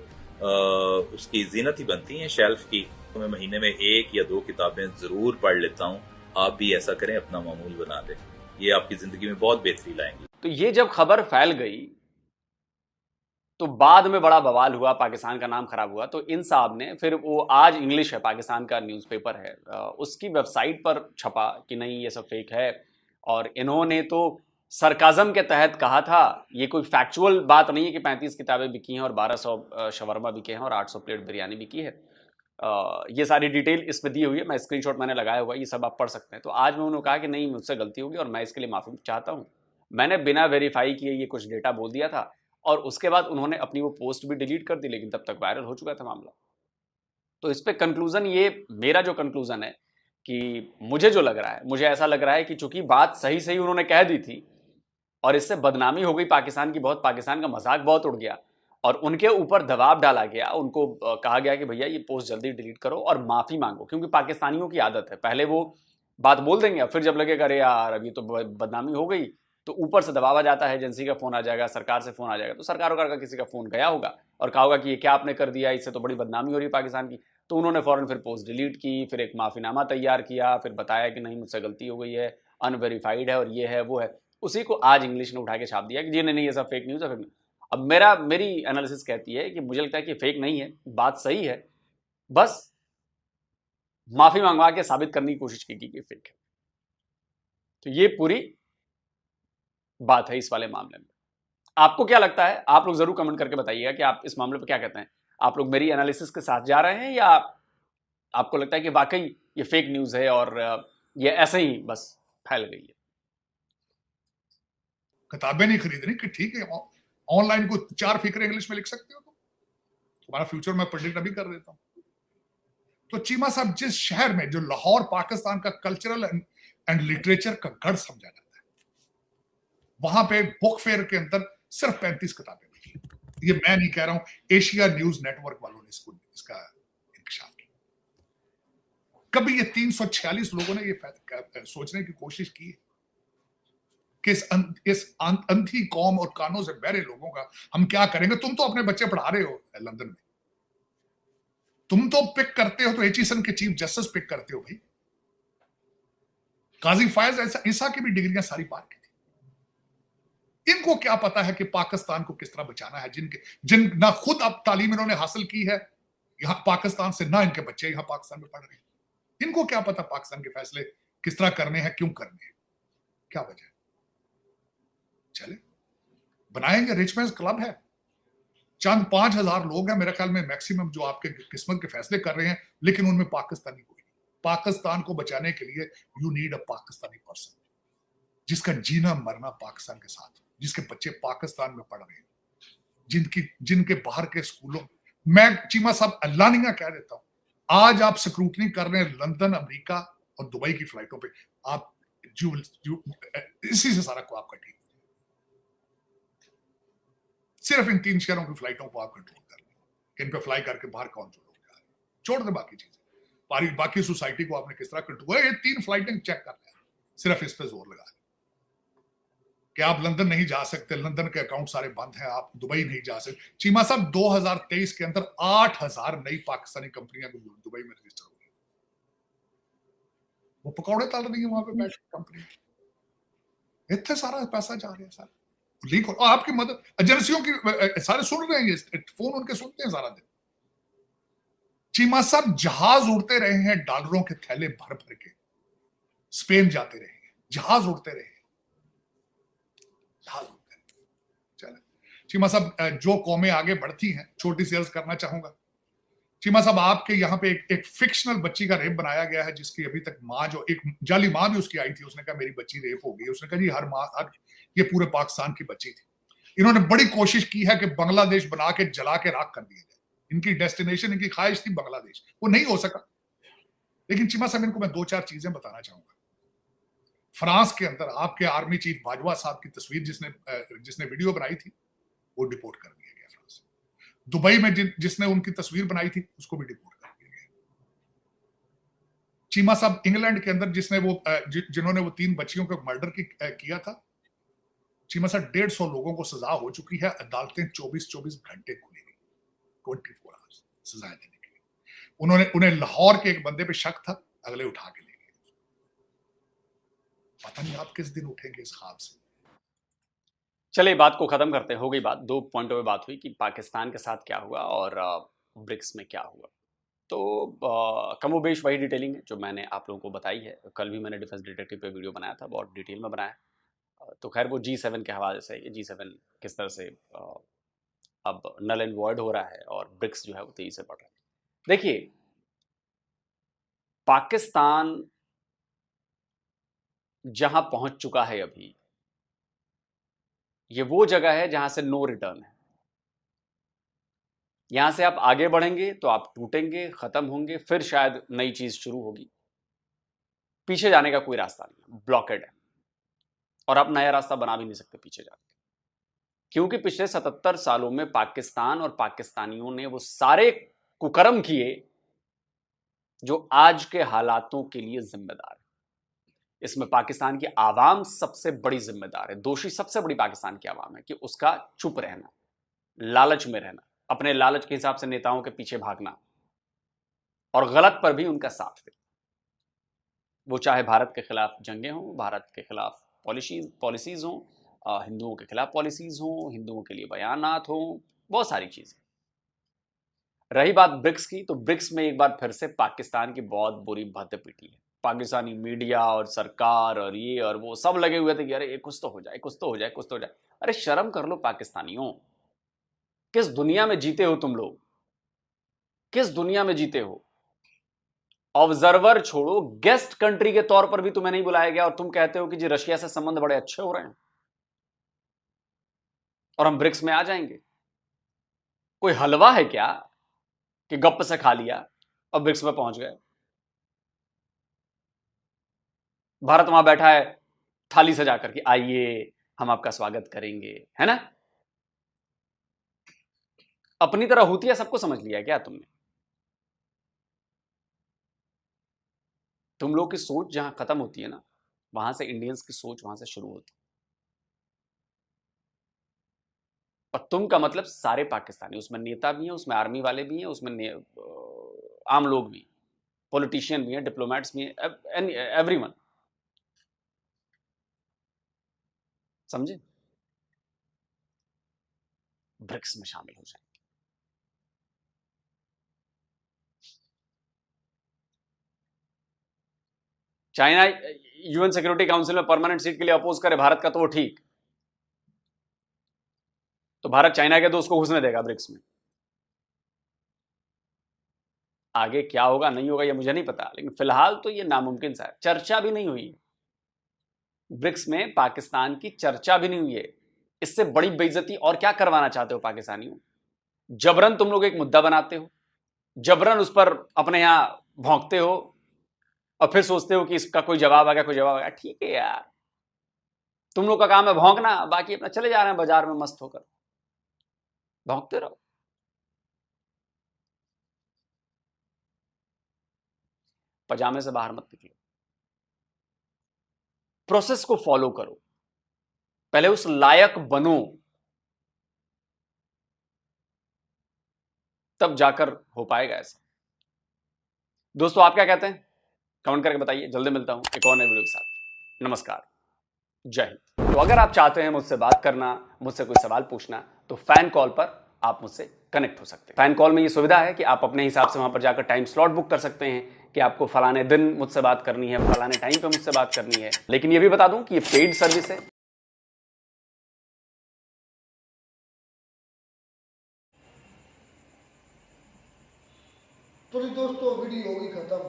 उसकी जीनत ही बनती हैं शेल्फ की। तो मैं महीने में 1 या 2 किताबें जरूर पढ़ लेता हूँ। आप भी ऐसा करें, अपना मामूल बना दें, ये आपकी जिंदगी में बहुत बेहतरी लाएंगी। तो ये जब खबर फैल गई तो बाद में बड़ा बवाल हुआ, पाकिस्तान का नाम खराब हुआ। तो इन साहब ने फिर वो आज इंग्लिश है, पाकिस्तान का न्यूज़पेपर है, उसकी वेबसाइट पर छपा कि नहीं ये सब फेक है। और इन्होंने तो सरकाज़म के तहत कहा था, ये कोई फैक्चुअल बात नहीं है कि 35 किताबें बिकी हैं और 1200 शवरमा बिके हैं और 800 प्लेट बिरयानी बिकी है। ये सारी डिटेल इस पर दी हुई है, मैं स्क्रीनशॉट मैंने लगाया हुआ है, ये सब आप पढ़ सकते हैं। तो आज मैं उन्होंने कहा कि नहीं, मुझसे गलती होगी और मैं इसके लिए माफ़ी चाहता हूँ, मैंने बिना वेरीफाई किए ये कुछ डेटा बोल दिया था। और उसके बाद उन्होंने अपनी वो पोस्ट भी डिलीट कर दी, लेकिन तब तक वायरल हो चुका था मामला। तो इस पे कंक्लूजन, ये मेरा जो कंक्लूजन है कि मुझे जो लग रहा है, मुझे ऐसा लग रहा है कि चूंकि बात सही सही उन्होंने कह दी थी और इससे बदनामी हो गई पाकिस्तान की बहुत, पाकिस्तान का मजाक बहुत उड़ गया और उनके ऊपर दबाव डाला गया, उनको कहा गया कि भैया ये पोस्ट जल्दी डिलीट करो और माफी मांगो। क्योंकि पाकिस्तानियों की आदत है, पहले वो बात बोल देंगे, फिर जब लगेगा अरे यार अब ये तो बदनामी हो गई, तो ऊपर से दबावा जाता है, एजेंसी का फोन आ जाएगा, सरकार से फोन आ जाएगा। तो सरकार का किसी का फोन गया होगा और कहा होगा कि ये क्या आपने कर दिया, इससे तो बड़ी बदनामी हो रही है पाकिस्तान की। तो उन्होंने फौरन फिर पोस्ट डिलीट की, फिर एक माफीनामा तैयार किया, फिर बताया कि नहीं मुझसे गलती हो गई है, अनवेरीफाइड है और ये है वो है। उसी को आज इंग्लिश ने उठा के छाप दिया कि जी नहीं ये सब फेक न्यूज़ है। अब मेरी एनालिसिस कहती है कि मुझे लगता है कि फेक नहीं है, बात सही है, बस माफी मंगवा के साबित करने की कोशिश की कि फेक है। तो ये पूरी बात है इस वाले मामले में। आपको क्या लगता है, आप लोग जरूर कमेंट करके बताइएगा कि आप इस मामले पर क्या कहते हैं। आप लोग मेरी एनालिसिस के साथ जा रहे हैं या आपको लगता है कि वाकई ये फेक न्यूज़ है और ये ऐसे ही बस फैल गई है। किताबें नहीं खरीदनी कि ठीक है, ऑनलाइन को 4 फिक्रे इंग्लिश में लिख सकते हो तो तुम्हारा फ्यूचर मैं प्रेडिक्ट अभी कर देता हूं। तो चीमा साहब, जिस शहर में जो लाहौर पाकिस्तान का कल्चरल एंड लिटरेचर का गढ़ समझा जाता है, वहां पे बुक फेयर के अंदर सिर्फ 35 किताबें बिकी। ये मैं नहीं कह रहा हूं, एशिया न्यूज नेटवर्क वालों ने इसका इंकशाफ किया। कभी ये 346 लोगों ने ये सोचने की कोशिश की कि इस अंधी कौम और कानों से बहरे लोगों का हम क्या करेंगे। तुम तो अपने बच्चे पढ़ा रहे हो लंदन में, तुम तो पिक करते हो तो एचिसन के चीफ जस्टिस पिक करते हो भाई। काजी फायज ईसा की भी डिग्रियां सारी पार की थी। इनको क्या पता है कि पाकिस्तान को किस तरह बचाना है, जिन ना खुद अब तालीम इन्होंने हासिल की है यहां पाकिस्तान से, ना इनके बच्चे यहां पाकिस्तान में पढ़ रहे हैं। इनको क्या पता पाकिस्तान के फैसले किस तरह करने हैं, क्यों करने हैं, क्या वजह है। चले बनाएंगे, रिचमेंस क्लब है, चंद 5000 लोग हैं मेरे ख्याल में मैक्सिमम जो आपके किस्मत के फैसले कर रहे हैं, लेकिन उनमें पाकिस्तानी कोई नहीं। पाकिस्तान को बचाने के लिए you need a Pakistani person जिसका जीना मरना पाकिस्तान के साथ, जिसके बच्चे पाकिस्तान में पढ़ रहे हैं, जिनके बाहर के स्कूलों में। मैं चीमा साहब अल्लानिया कह देता हूं, आज आप स्क्रूटनी कर रहे हैं लंदन, अमेरिका और दुबई की फ्लाइटों पे, आप इसी से सारा को आपका ठीक, सिर्फ इन 3 शहरों की फ्लाइटों को आप कंट्रोल कर लें, इन पे फ्लाई करके बाहर कौन जो लोग जा रहे हैं, छोड़ दे बाकी चीजें, बाकी सोसाइटी को आपने किस तरह कंट्रोल। ये 3 फ्लाइटें चेक कर रहे हैं, सिर्फ इस पे जोर लगा कि आप लंदन नहीं जा सकते, लंदन के अकाउंट सारे बंद हैं, आप दुबई नहीं जा सकते। चीमा साहब 2023 के अंदर 8000 नई पाकिस्तानी कंपनियां दुबई में रजिस्टर हुई। वो पकौड़े तल रही है वहां पे बैठ कंपनी, इतने सारा पैसा जा रहा है सर लीक। और आपकी मदद एजेंसियों की सारे सुन रहे हैं, ये फोन उनके सुनते हैं सारा दिन। चीमा साहब जहाज उड़ते रहे हैं, डॉलरों के थैले भर भर के स्पेन जाते रहे हैं, जहाज उड़ते रहे, जहाज उड़ते रहे। चले चीमा साहब, जो कौमें आगे बढ़ती हैं, छोटी सी अर्ज करना चाहूंगा, चीमा साहब, आपके यहाँ पे एक फिक्शनल बच्ची का रेप बनाया गया है, जिसकी अभी तक माँ, जो एक जाली माँ भी उसकी आई थी, उसने कहा मेरी बच्ची रेप हो गई। उसने कहा जी हर माँ, ये पूरे पाकिस्तान की बच्ची थी। इन्होंने बड़ी कोशिश की है कि बांग्लादेश बना के जला के राख कर दिया जाए। इनकी डेस्टिनेशन, इनकी ख्वाहिश थी बांग्लादेश, वो नहीं हो सका। लेकिन चीमा साहब, इनको मैं 2-4 चीजें बताना चाहूंगा। फ्रांस के अंदर आपके आर्मी चीफ बाजवा साहब की तस्वीर जिसने वीडियो बनाई थी, वो डिपोर्ट कर दिया गया फ्रांस। दुबई में जिसने उनकी तस्वीर बनाई थी, उसको भी डिपोर्ट कर दिया गया। चीमा साहब, इंग्लैंड के अंदर जिन्होंने वो 3 बच्चियों को मर्डर किया था, चीमा साहब 150 लोगों को सजा हो चुकी है। अदालतें 24-24 घंटे खुली गई, 24 आवर्स सजाएं देने के लिए। उन्हें लाहौर के एक बंदे पे शक था, अगले उठा के ले गए। पता नहीं आप किस दिन उठेंगे इस ख्वाब से। चलिए बात को खत्म करते हैं। हो गई बात, 2 पॉइंटों पे बात हुई कि पाकिस्तान के साथ क्या हुआ और ब्रिक्स में क्या हुआ। तो कमोबेश वही डिटेलिंग है जो मैंने आप लोगों को बताई है। कल भी मैंने डिफेंस डिटेक्टिव पे वीडियो बनाया था, बहुत डिटेल में बनाया। तो खैर वो G7 के हवाले से, G7 किस तरह से अब नल एंड वॉइड हो रहा है और ब्रिक्स जो है वो तेजी से बढ़ रहा है। देखिए, पाकिस्तान जहां पहुंच चुका है अभी, ये वो जगह है जहां से नो रिटर्न है। यहां से आप आगे बढ़ेंगे तो आप टूटेंगे, खत्म होंगे, फिर शायद नई चीज शुरू होगी। पीछे जाने का कोई रास्ता नहीं है, ब्लॉकेड है। और आप नया रास्ता बना भी नहीं सकते पीछे जाके, क्योंकि पिछले 77 सालों में पाकिस्तान और पाकिस्तानियों ने वो सारे कुकर्म किए जो आज के हालातों के लिए जिम्मेदार है। इसमें पाकिस्तान की आवाम सबसे बड़ी जिम्मेदार है। दोषी सबसे बड़ी पाकिस्तान की आवाम है कि उसका चुप रहना, लालच में रहना, अपने लालच के हिसाब से नेताओं के पीछे भागना और गलत पर भी उनका साथ देना। वो चाहे भारत के खिलाफ जंगें हों, भारत के खिलाफ पॉलिसीज हों, हिंदुओं के खिलाफ पॉलिसीज हों, हिंदुओं के लिए बयानात हों, बहुत सारी चीजें। रही बात ब्रिक्स की, तो ब्रिक्स में एक बार फिर से पाकिस्तान की बहुत बुरी भद्द पिटी है। पाकिस्तानी मीडिया और सरकार और ये और वो सब लगे हुए थे कि अरे कुछ तो हो जाए, कुछ तो हो जाए, कुछ तो हो जाए। अरे शर्म कर लो पाकिस्तानियों, किस दुनिया में जीते हो तुम लोग? किस दुनिया में जीते हो? ऑब्जर्वर छोड़ो, गेस्ट कंट्री के तौर पर भी तुम्हें नहीं बुलाया गया और तुम कहते हो कि जी रशिया से संबंध बड़े अच्छे हो रहे हैं और हम ब्रिक्स में आ जाएंगे। कोई हलवा है क्या कि गप से खा लिया और ब्रिक्स में पहुंच गए? भारत वहां बैठा है थाली सजा करके, आइए हम आपका स्वागत करेंगे, है ना? अपनी तरह हुतिया सबको समझ लिया क्या तुमने? तुम लोग की सोच जहां खत्म होती है ना, वहां से इंडियंस की सोच वहां से शुरू होती है। और तुम का मतलब सारे पाकिस्तानी, उसमें नेता भी हैं, उसमें आर्मी वाले भी हैं, उसमें आम लोग भी, पॉलिटिशियन भी हैं, डिप्लोमेट्स भी हैं, एवरीवन। समझे? ब्रिक्स में शामिल हो जाए। चाइना यूएन सिक्योरिटी काउंसिल में परमानेंट सीट के लिए अपोज करे भारत का, तो वो ठीक, तो भारत चाइना के दोस्त को घुसने देगा ब्रिक्स में। आगे क्या होगा नहीं होगा ये मुझे नहीं पता, लेकिन फिलहाल तो ये नामुमकिन सा है। चर्चा भी नहीं हुई ब्रिक्स में, पाकिस्तान की चर्चा भी नहीं हुई है। इससे बड़ी बेइज्जती और क्या करवाना चाहते हो पाकिस्तानियों? जबरन तुम लोग एक मुद्दा बनाते हो, जबरन उस पर अपने यहां भौंकते हो और फिर सोचते हो कि इसका कोई जवाब आ गया, कोई जवाब आ गया। ठीक है यार, तुम लोग का काम है भौंकना, बाकी अपना चले जा रहे हैं बाजार में मस्त होकर, भौंकते रहो। पजामे से बाहर मत निकलो, प्रोसेस को फॉलो करो, पहले उस लायक बनो, तब जाकर हो पाएगा ऐसा। दोस्तों आप क्या कहते हैं? कमेंट करके बताइए। जल्दी मिलता हूं एक और नए वीडियो के साथ। नमस्कार, जय हिंद। तो अगर आप चाहते हैं मुझसे बात करना, मुझसे कोई सवाल पूछना, तो फैन कॉल पर आप मुझसे कनेक्ट हो सकते हैं। फैन कॉल में ये सुविधा है कि आप अपने हिसाब से वहां पर जाकर टाइम स्लॉट बुक कर सकते हैं कि आपको फलाने दिन मुझसे बात करनी है, फलाने टाइम पे मुझसे बात करनी है। लेकिन ये भी बता दूं कि ये पेड सर्विस है। तो जी दोस्तों वीडियो होगी ख़त्म।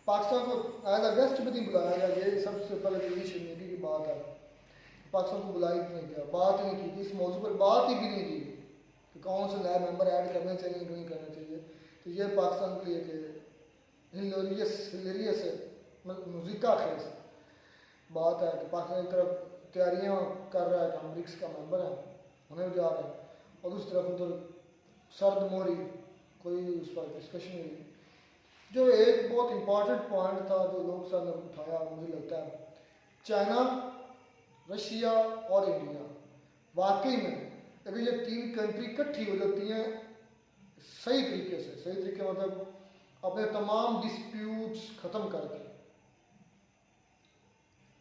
पाकिस्तान को एज अ गेस्ट भी नहीं बुलाया गया, ये सबसे पहले तो यही शर्मिंदगी की बात है। पाकिस्तान को बुलाया ही नहीं गया, बात ही नहीं की, इस मौजू पर बात ही भी नहीं की कि कौन से नए मेंबर ऐड करने चाहिए कि नहीं करने चाहिए। तो ये पाकिस्तान के लिए हिलेरियस मज़ीका खेज बात है कि पाकिस्तान की तरफ तैयारियाँ कर रहा है कि हम ब्रिक्स का मेंबर हैं, होने जा रहे हैं, और उस तरफ उधर सर्द मोरी कोई उस पर डिस्कशन हुई। जो एक बहुत इम्पॉर्टेंट पॉइंट था जो लोग सब ने उठाया, मुझे लगता है चाइना, रशिया और इंडिया, वाकई में अगर ये तीन कंट्री इकट्ठी हो जाती हैं सही तरीके से, सही तरीके मतलब अपने तमाम डिस्प्यूट्स ख़त्म करके,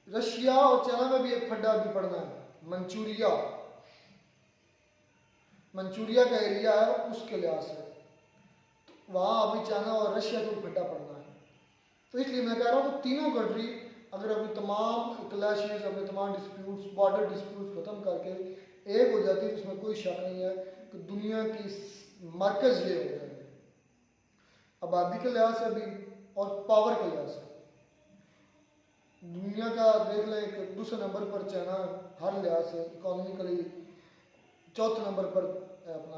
रशिया और चाइना में भी एक फड्डा भी पड़ना है, मंचूरिया का एरिया है, उसके लिहाज से वहाँ अभी चाइना और रशिया को फड्डा पड़ना है। तो इसलिए मैं कह रहा हूँ कि तीनों कंट्री अगर अपनी तमाम क्लैशेस, अपने तमाम डिस्प्यूट्स, बॉर्डर डिस्प्यूट्स ख़त्म करके एक हो जाती है, तो इसमें कोई शक नहीं है कि दुनिया की मरकज़ ये हो जाएंगे, आबादी के लिहाज से भी और पावर के लिहाज से। दुनिया का देख लें कि दूसरे नंबर पर चाइना हर लिहाज से, इकोनॉमिकली चौथे नंबर पर अपना,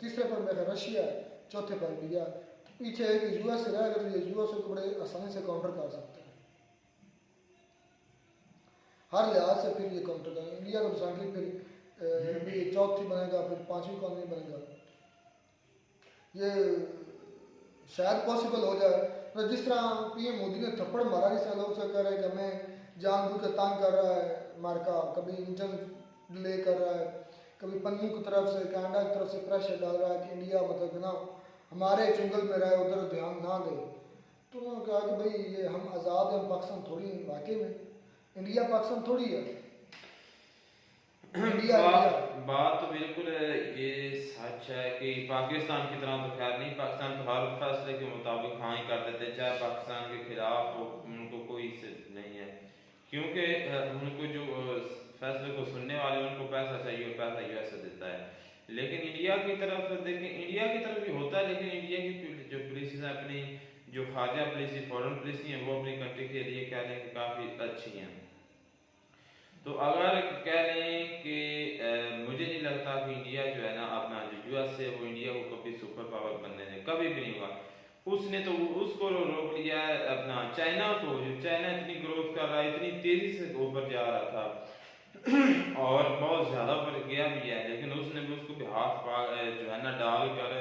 तीसरे पर मेरा रशिया है, चौथे पर इंडिया, तो पीछे है कि यूएस रहा, अगर ये यूएस को बड़े आसानी से काउंटर कर सकते हैं हर लिहाज से, फिर ये काउंटर करेंगे इंडिया को रिसेंटली, फिर भी चौथी बनेगा, फिर पांचवी इकॉनमी बनेगा, ये शायद पॉसिबल हो जाए। तो जिस तरह पीएम मोदी ने थप्पड़ मारा, जिस तरह लोग से कह रहे हैं कि हमें जानबूझ के तंग कर रहा है अमेरिका, कभी इंजन डिले कर रहा है, कभी पन्नू की तरफ से, कनाडा की तरफ से प्रेशर डाल रहा है कि इंडिया मतलब ना हमारे चुंगल में रहे, उधर ध्यान ना दे। तो उन्होंने कहा कि भाई ये हम आज़ाद हैं, पाकिस्तान थोड़ी है, वाकई में इंडिया पाकिस्तान थोड़ी है, इंडिया बात तो बिल्कुल ये सच है कि पाकिस्तान की तरह तो खैर नहीं, पाकिस्तान तो हर फैसले के मुताबिक हाँ ही कर देते, चाहे पाकिस्तान के खिलाफ हो, उनको कोई सिर्फ नहीं है, क्योंकि उनको जो फैसले को सुनने वाले उनको पैसा चाहिए और पैसा यूएस देता है। लेकिन इंडिया की तरफ देखें, इंडिया की तरफ भी होता है, लेकिन इंडिया की जो पुलिस है, अपनी जो खारजा पुलिस, फॉरेन पुलिस है, वो अपनी कंट्री के लिए कह रहे हैं कि काफ़ी अच्छी हैं। तो अगर कह लें कि मुझे नहीं लगता कि इंडिया जो है ना अपना जो यूएस है वो इंडिया को कभी सुपर पावर बनने दे, कभी भी नहीं हुआ। उसने तो उसको रोक लिया है अपना चाइना को, जो चाइना इतनी ग्रोथ कर रहा है, इतनी तेजी से ऊपर जा रहा था और बहुत ज़्यादा ऊपर गया भी है, लेकिन उसने भी उसको भी हाथ जो है ना डाल कर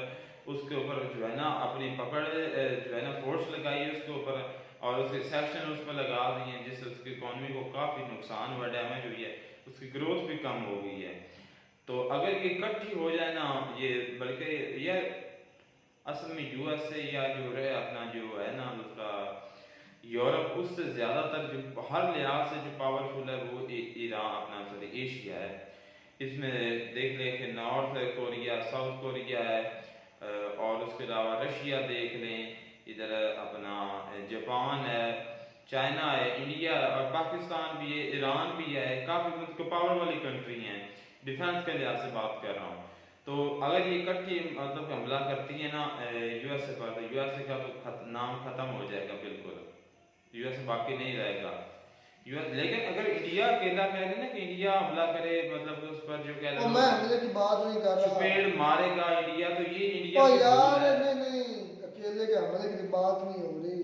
उसके ऊपर जो है ना अपनी पकड़ जो है ना फोर्स लगाई है उसके ऊपर, और उसके सेक्शन उस पर लगा दिए हैं, जिससे उसकी इकॉनमी को काफ़ी नुकसान हुआ, डैमेज हुई है, उसकी ग्रोथ भी कम हो गई है। तो अगर ये इकट्ठी हो जाए ना ये, बल्कि ये असल में यूएस से या जो है अपना जो है ना दूसरा यूरोप, उससे ज़्यादातर जो हर लिहाज से जो पावरफुल है वो ईरान अपना सॉरी एशिया है। इसमें देख लें कि नॉर्थ कोरिया, साउथ कोरिया है, और उसके अलावा रशिया देख लें, इधर अपना जापान है, चाइना है, इंडिया है, और पाकिस्तान भी है, ईरान भी है, काफ़ी पावर वाली कंट्री हैं, डिफेंस के लिहाज से बात कर रहा हूँ। तो अगर ये इकट्ठी मतलब हमला करती है ना यूएसए पर, तो यूएसए का तो नाम खत्म हो जाएगा बिल्कुल, यूएसए बाकी नहीं रहेगा यूएस। लेकिन अगर इंडिया अकेला कह रहे ना कि इंडिया हमला करे, मतलब उस पर जो कह रहे मैं हमले की बात नहीं कर रहा, पेड़ मारेगा इंडिया, तो ये इंडिया यार नहीं, अकेले के हमले की बात नहीं हो रही,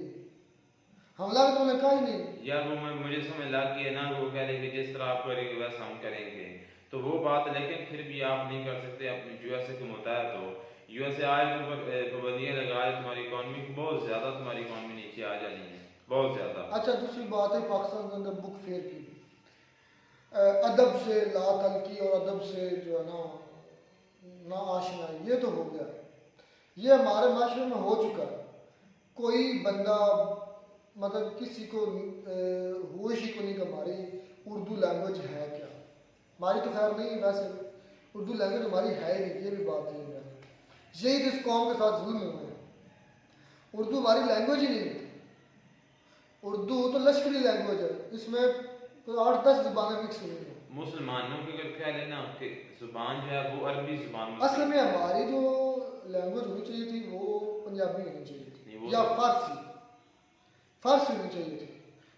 हमला तो तुमने कहा ही नहीं यार। वो मुझे समझ लग गई है ना, वो कह रहे कि जिस तरह आप करेंगे वैसा हम करेंगे, तो वो बात, लेकिन फिर भी आप नहीं कर सकते अपने यूएसए को मुताया, तो यूएसए आए पाबंदियाँ लगाए, तुम्हारी इकॉनमी बहुत ज़्यादा, तुम्हारी इकॉनमी नीचे आ जानी है बहुत ज़्यादा। अच्छा दूसरी बात है पाकिस्तान के अंदर बुक फेयर की, अदब से ला तलकी और अदब से जो है ना आशना, ये तो हो गया, ये हमारे माशरे में हो चुका है। कोई बंदा मतलब किसी को होश ही को नहीं कि हमारी उर्दू लैंग्वेज है क्या, हमारी तो खैर नहीं, वैसे उर्दू लैंग्वेज हमारी है ही नहीं, ये भी बात है। यही जिस कौम के साथ जुल्म हुए हैं, उर्दू हमारी लैंग्वेज ही नहीं है, उर्दू तो लश्करी लैंग्वेज है, इसमें तो 8-10 ज़ुबानें मिक्स हुई हैं। मुसलमानों की अगर ख्याल है ना कि जुबान जो है वो अरबी जुबान, असल में हमारी जो लैंग्वेज होनी चाहिए थी वो पंजाबी होनी चाहिए नहीं, थी वो या तो- फारसी होनी चाहिए थी।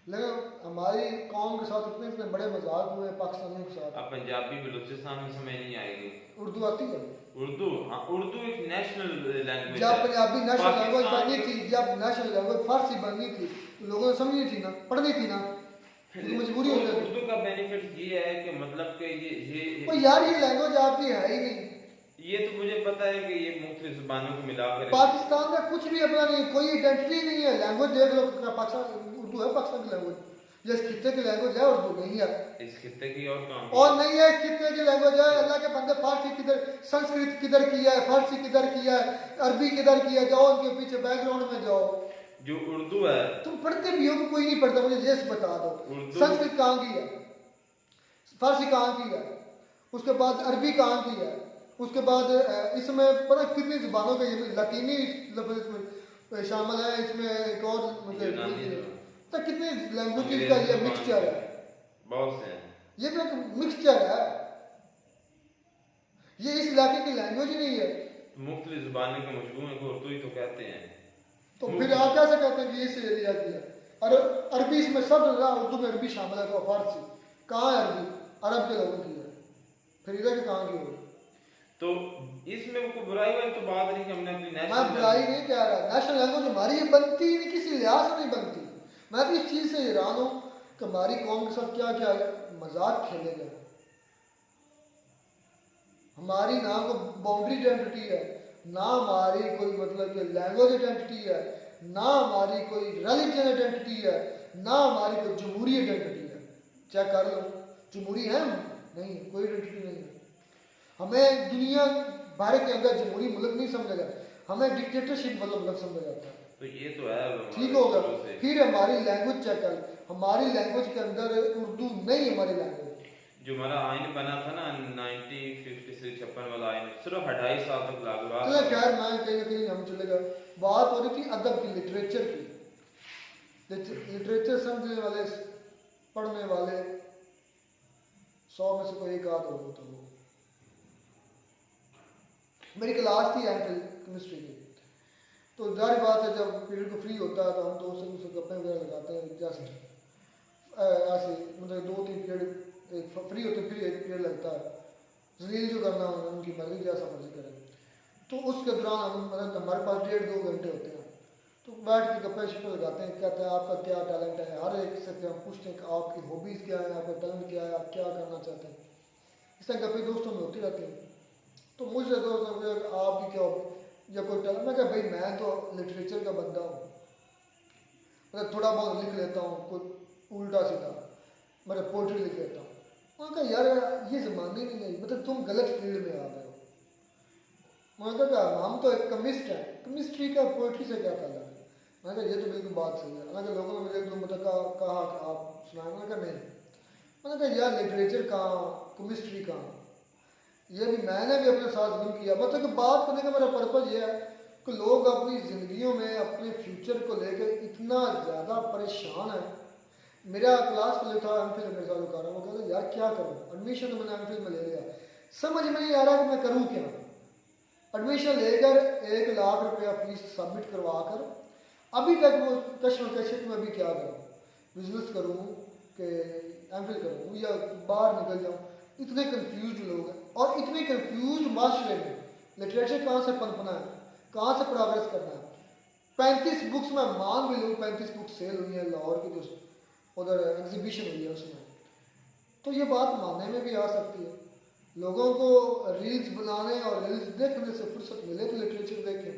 लेकिन हमारी कौम के साथ इतने इतने बड़े मजाक हुए पाकिस्तानियों के साथ। अब पंजाबी बलूचिस्तान में समझ नहीं आएगी। उर्दू आती है, उर्दू, हाँ उर्दू एक नेशनल लैंग्वेज जब पंजाबी नेशनल लैंग्वेज पाकिस्तान बननी थी, जब नेशनल लैंग्वेज फारसी बननी थी तो लोगों ने समझनी थी ना, पढ़नी थी ना, तो मजबूरी हो जाती। उर्दू का बेनिफिट ये है कि मतलब कि ओ ये यार ये लैंग्वेज आपकी है ही नहीं। ये तो मुझे पता है कि ये मुख्तलिफ जुबानों को मिलाकर पाकिस्तान में कुछ भी अपना नहीं, कोई आइडेंटिटी नहीं है। लैंग्वेज देख लो, पाकिस्तान उर्दू है, पाकिस्तान की लैंग्वेज, ये इस खित्ते की लैंग्वेज है, उर्दू नहीं है। इस खित्ते की और काम और नहीं है, इस खित्ते की लैंग्वेज है। अल्लाह के बंदे फारसी किधर, संस्कृत किधर किया है, फारसी किधर किया है, अरबी किधर किया है, जाओ उनके पीछे बैकग्राउंड में जाओ। जो उर्दू है, तुम पढ़ते भी हो कि कोई नहीं पढ़ता, मुझे ये बता दो। उर्दू- संस्कृत कहाँ की है, फारसी कहाँ की है, उसके बाद अरबी कहाँ की है, उसके बाद इसमें पता कितनी जुबानों के ये लतीनी लफ्ज इसमें शामिल है, इसमें एक और यूनानी है। तो कितने लैंग्वेजेस का ये मिक्सचर है। बहुत से हैं। ये तो एक मिक्सचर है, ये इस इलाके की लैंग्वेज ही नहीं है। मुख्तलिफ जुबानों के मजमूए को उर्दू ही तो कहते हैं। तो फिर आप कैसे कहते हैं कि इस एरिया की है? और अरबी इसमें सब ज्यादा, उर्दू में अरबी शामिल है, तो फारसी कहाँ है? अरबी अरब के लोगों की है, फिर इधर के कहाँ की होगी? तो इसमें कोई बुराई वाली तो बात नहीं कि हमने अपनी मैं नेशनल बुराई नहीं कह रहा, नेशनल लैंग्वेज हमारी ये बनती ही नहीं, किसी लिहाज से नहीं बनती। मैं तो इस चीज से हैरान हूँ कि हमारी कौम के साथ क्या क्या मजाक खेले गए। हमारी ना कोई बाउंड्री आइडेंटिटी है, ना हमारी कोई मतलब कि लैंग्वेज आइडेंटिटी है, ना हमारी कोई रिलीजन आइडेंटिटी है, ना हमारी कोई जमहूरी आइडेंटिटी है। चेक कर लो, जमहूरी है नहीं, कोई आइडेंटिटी नहीं है। हमें दुनिया भर के अंदर जमहूरी मुल्क नहीं समझा जाता, हमें डिक्टेटरशिप वाला मुल्क समझा जाता है। तो ये तो है ठीक होगा। फिर हमारी लैंग्वेज चेक कर, हमारी लैंग्वेज के अंदर उर्दू नहीं, हमारी लैंग्वेज जो हमारा आइन बना था ना 1956 वाला आइन, सिर्फ 2.5 साल तक लागू रहा। चलो खैर, मैं कहीं ना कहीं हम चले गए। बात हो रही थी अदब की, लिटरेचर की। लिटरेचर समझने वाले, पढ़ने वाले 100 में से कोई एक आध हो तो वो। मेरी क्लास थी एमफिल केमिस्ट्री की, तो जाहिर बात है जब पीरियड को फ्री होता है तो हम दोस्त से उससे गप्पे वगैरह लगाते हैं, जस्ट ऐसे मतलब 2-3 पीरियड एक फ्री होते, फिर एक पीरियड लगता है। जलील जो करना हो उनकी मर्जी, जैसा मर्जी करें। तो उसके दौरान हम मतलब हमारे पास 1.5-2 घंटे होते हैं, तो बैठ के गप्पे शप्पे लगाते हैं। कहते हैं आपका क्या टैलेंट है, हर एक से हम पूछते हैं कि आपकी हॉबीज़ क्या है, आपका टैलेंट क्या है, आप क्या करना चाहते हैं। इस तरह गप्पे दोस्तों में होती रहती हैं। तो मुझसे दोस्त आपकी क्या हॉबी या कोई टैलेंट? मैं कहा भाई मैं तो लिटरेचर का बंदा हूँ, मतलब थोड़ा बहुत लिख लेता हूँ, कोई उल्टा सीधा मतलब पोइट्री लिख लेता हूँ। मैंने कहा यार ये ज़माने नहीं है, मतलब तुम गलत फील्ड में आ गए हो। मैंने कहा हम तो एक केमिस्ट हैं, केमिस्ट्री का पोइट्री से क्या ताल्लुक है? मैंने कहा ये तो बिल्कुल बात सही है। मैंने कहा लोगों ने मुझे तो मतलब कहा कि आप सुनाए। मैंने कहा नहीं। मैंने कहा यार लिटरेचर कहाँ, केमिस्ट्री कहाँ? ये भी मैंने भी अपने साथ जुल्म किया। मतलब कि बात करने का मेरा पर्पज़ ये है कि लोग अपनी ज़िंदगियों में अपने फ्यूचर को लेकर इतना ज़्यादा परेशान है। मेरा क्लास के लिए था एमफिल मेरे साथ कर रहा हूँ, वो कहता यार क्या करूँ, एडमिशन तो मैंने एमफिल में ले लिया, समझ में नहीं आ रहा कि मैं करूँ क्या। एडमिशन लेकर 1 लाख रुपया फीस सबमिट करवा कर अभी तक वो कश्मकश में अभी क्या करूँ, बिजनेस करूँ कि एमफिल करूँ या बाहर निकल जाऊँ। इतने कंफ्यूज लोग हैं और इतने कंफ्यूज माशरे में लिटरेचर कहाँ से पनपना है, कहाँ से प्रोग्रेस करना है। 35 बुक्स में मान भी लूँ, 35 बुक सेल हुई हैं लाहौर की, जो उधर एग्जीबिशन हुई है उसमें, तो ये बात मानने में भी आ सकती है। लोगों को रील्स बनाने और रील्स देखने से फुर्सत मिले तो लिटरेचर देखें।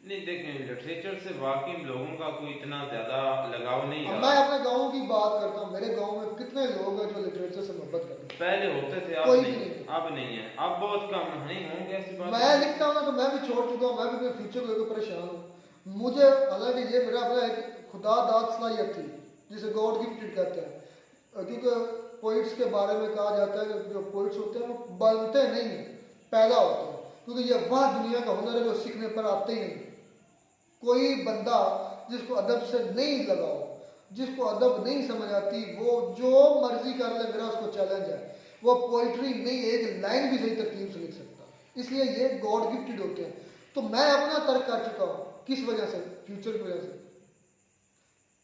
नहीं देखें, लिटरेचर से वाकई लोगों का कोई इतना ज्यादा लगाव नहीं है। मैं अपने गांव की बात करता हूँ, मेरे गांव में कितने लोग हैं जो लिटरेचर से मोहब्बत करते हैं। पहले होते थे, अब कोई नहीं, भी नहीं। अब नहीं है, अब बहुत कम नहीं होंगे ऐसी बात। मैं लिखता हूँ ना तो मैं भी छोड़ चुका हूँ, मैं भी अपने फ्यूचर को लेकर परेशान हूँ। मुझे हालांकि ये मेरा अपना एक खुदा दाद सलाहियत थी जिसे गॉड गिफ्टेड कहते हैं, क्योंकि पोइट्स के बारे में कहा जाता है कि जो पोइट्स होते हैं वो बनते नहीं हैं, पैदा होते हैं, क्योंकि ये वह दुनिया का हुनर है जो सीखने पर आते ही नहीं। कोई बंदा जिसको अदब से नहीं लगाओ, जिसको अदब नहीं समझ आती, वो जो मर्जी कर ले, मेरा उसको चैलेंज है, वो पोइट्री नहीं एक लाइन भी सही तरतीब से लिख सकता। इसलिए ये गॉड गिफ्टेड होते हैं। तो मैं अपना तर्क कर चुका हूँ, किस वजह से, फ्यूचर की वजह से।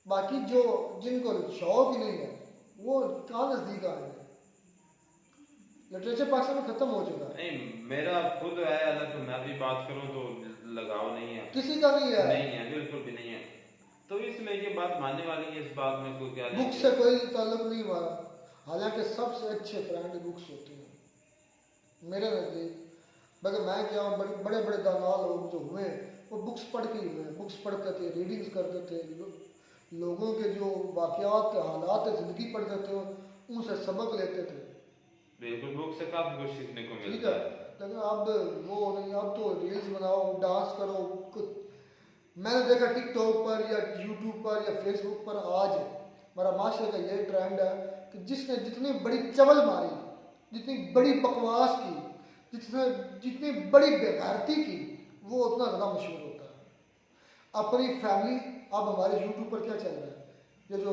बाकी जो जिनको शौक ही नहीं है वो कहाँ नज़दीक आएंगे। लिटरेचर पाकिस्तान में खत्म हो चुका है। नहीं, मेरा खुद है, अगर तो मैं भी बात करूं तो लगाव नहीं है, किसी का नहीं है, नहीं है, बिल्कुल भी नहीं है। तो इसमें ये बात मानने वाली है, इस बात में कोई क्या बुक से कोई ताल्लुक नहीं हमारा। हालांकि सबसे अच्छे फ्रेंड बुक्स होती हैं मेरे नज़दीक। बल्कि मैं क्या हूँ, बड़े बड़े दाना लोग जो हुए वो बुक्स पढ़ के ही हुए। बुक्स पढ़ते थे, रीडिंग्स करते थे, लोगों के जो वाक़यात हालात ज़िंदगी पढ़ते थे उनसे सबक लेते थे। बिल्कुल, बुक से काफी कुछ सीखने को ठीक मिलता है, है। लेकिन अब वो नहीं, अब तो रील्स बनाओ, डांस करो। मैंने देखा टिकटॉक पर या यूट्यूब पर या फेसबुक पर आज हमारा माशरे का ये ट्रेंड है कि जिसने जितनी बड़ी चवल मारी, जितनी बड़ी बकवास की, जितनी बड़ी बेगैरती की, वो उतना ज़्यादा मशहूर होता है। अपनी फैमिली, अब हमारे यूट्यूब पर क्या चल रहा है, ये जो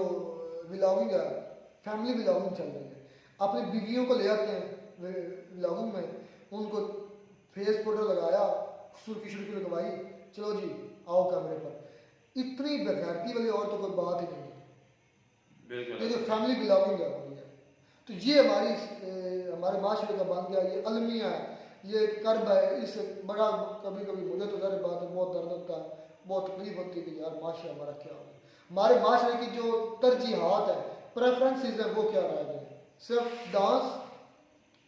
व्लॉगिंग है, फैमिली व्लॉगिंग चल रही है। अपनी बीवियों को ले आते हैं व्लॉगिंग में, उनको फेस फोटो लगाया, सुर्खी शुर्खी लगवाई, चलो जी आओ कैमरे पर। इतनी बेगैरती वाली और तो कोई बात ही नहीं है। ये जो फैमिली व्लॉगिंग है वो है, तो ये हमारे माशरे का बन गया, ये अलमिया है, ये कर्ब है। इससे बड़ा कभी कभी मुझे तो ज़ाहिर बात है बहुत दर्द होता है, बहुत तकलीफ होती है कि यार माशरा हमारा क्या हो गया। हमारे माशरे की जो तरजीहात है, प्रेफरेंसेस हैं, वो क्या रह गए? सिर्फ डांस,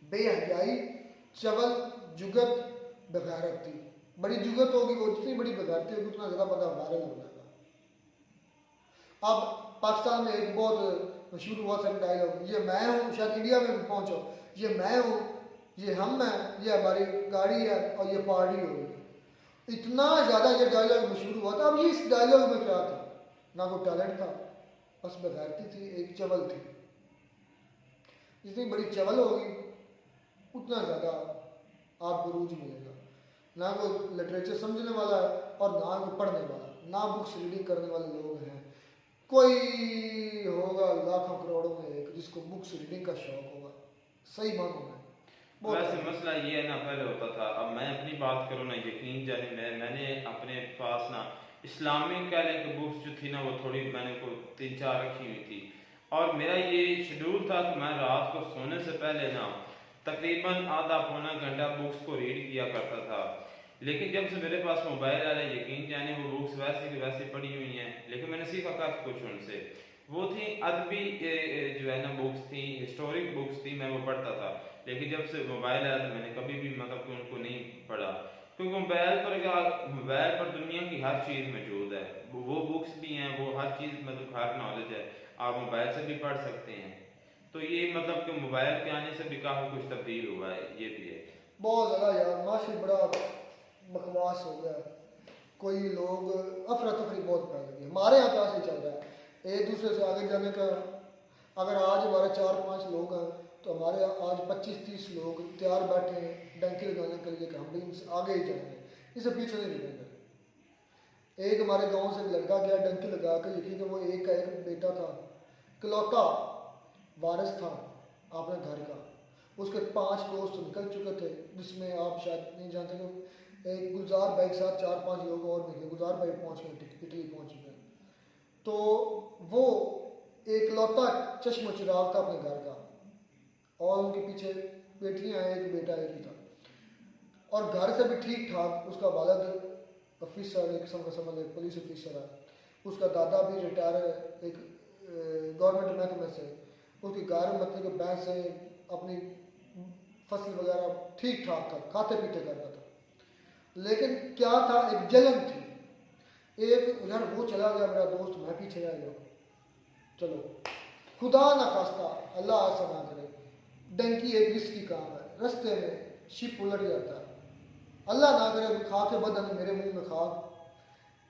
बेहयाई, चवल, जुगत, बेगैरती। बड़ी जुगत होगी वो, जितनी बड़ी बेगैरती होगी उतना ज़्यादा बंदा वायरल हो जाएगा। अब पाकिस्तान में एक बहुत मशहूर हुआ था डायलॉग, ये मैं हूँ, शायद इंडिया में भी पहुँचो, ये मैं हूँ, ये हम हैं, ये हमारी गाड़ी है और ये पार्टी होगी। इतना ज़्यादा ये डायलॉग मशहूर हुआ था। अब ये इस डायलॉग में क्या था? ना कोई टैलेंट था, बस बेगैरती थी, एक चवल थी। जितनी बड़ी चवल होगी उतना ज़्यादा आपको रूज मिलेगा। ना कोई लिटरेचर समझने वाला है और ना कोई पढ़ने वाला, ना बुक्स रीडिंग करने वाले लोग हैं। कोई होगा लाखों करोड़ों में एक जिसको बुक्स रीडिंग का शौक होगा, सही मानो में। वैसे मसला ये है ना, पहले होता था, अब मैं अपनी बात करूँ ना, यकीन जाने मैंने अपने पास ना इस्लामिक कह लें कि बुक्स जो थी ना, वो थोड़ी मैंने को 3-4 रखी हुई थी। और मेरा ये शेड्यूल था कि मैं रात को सोने से पहले ना तकरीबन आधा पौना घंटा बुक्स को रीड किया करता था। लेकिन जब से मेरे पास मोबाइल आया, यकीन जाने वो बुक्स वैसे की वैसे पड़ी हुई हैं, लेकिन मैंने सीखा काफ़ी कुछ उनसे। वो थी अदबी जो है ना बुक्स थी, हिस्टोरिक बुक्स थी, मैं वो पढ़ता था। लेकिन जब से मोबाइल आया तो मैंने कभी भी मतलब कि उनको नहीं पढ़ा, क्योंकि मोबाइल पर दुनिया की हर चीज़ मौजूद है। वो बुक्स भी हैं, वो हर चीज़ मतलब हर नॉलेज है, आप मोबाइल से भी पढ़ सकते हैं। तो ये मतलब कि मोबाइल के आने से भी काफ़ी कुछ तब्दील हुआ है, ये भी है। बहुत ज़्यादा यार, माशी बड़ा बकवास हो गया। कोई लोग अफरा तफरी बहुत फैल गई। हमारे यहाँ क्या से चल रहा है, एक दूसरे से आगे जाने का। अगर आज हमारे 4-5 लोग हैं तो हमारे आज 25-30 लोग तैयार बैठे हैं डंकी लगाने के लिए कि हम भी इनसे आगे ही जाएंगे, इससे पीछे नहीं रुकेंगे। एक हमारे गांव से लड़का गया डंकी लगा कर, यकीन कि वो एक का एक बेटा था, इकलौता वारिस था अपने घर का। उसके 5 दोस्त निकल चुके थे, जिसमें आप शायद नहीं जानते कि एक गुलजार भाई के साथ 4-5 लोग और निकले। गुलजार भाई पहुँच गए, इटली पहुँच गए। तो वो एक लौता चश्म चिराग था अपने घर का, और उनके पीछे बेटियां, एक बेटा एक ही था, और घर से भी ठीक ठाक। उसका वालिद ऑफिसर, एक किस्म का समझ एक पुलिस ऑफिसर है, उसका दादा भी रिटायर है एक गवर्नमेंट महकमे से। उसके घर मतलब कि बैंक से अपनी फसल वगैरह ठीक ठाक था, खाते पीते करता था। लेकिन क्या था, एक जलन थी। एक यार वो चला गया मेरा दोस्त, मैं पीछे रह गया। चलो खुदा ना खास्ता, अल्लाह ऐसा ना करे, डंकी एक रिस्की काम है, रास्ते में शिप उलट जाता है, अल्लाह ना करे खा के बदन मेरे मुंह में खा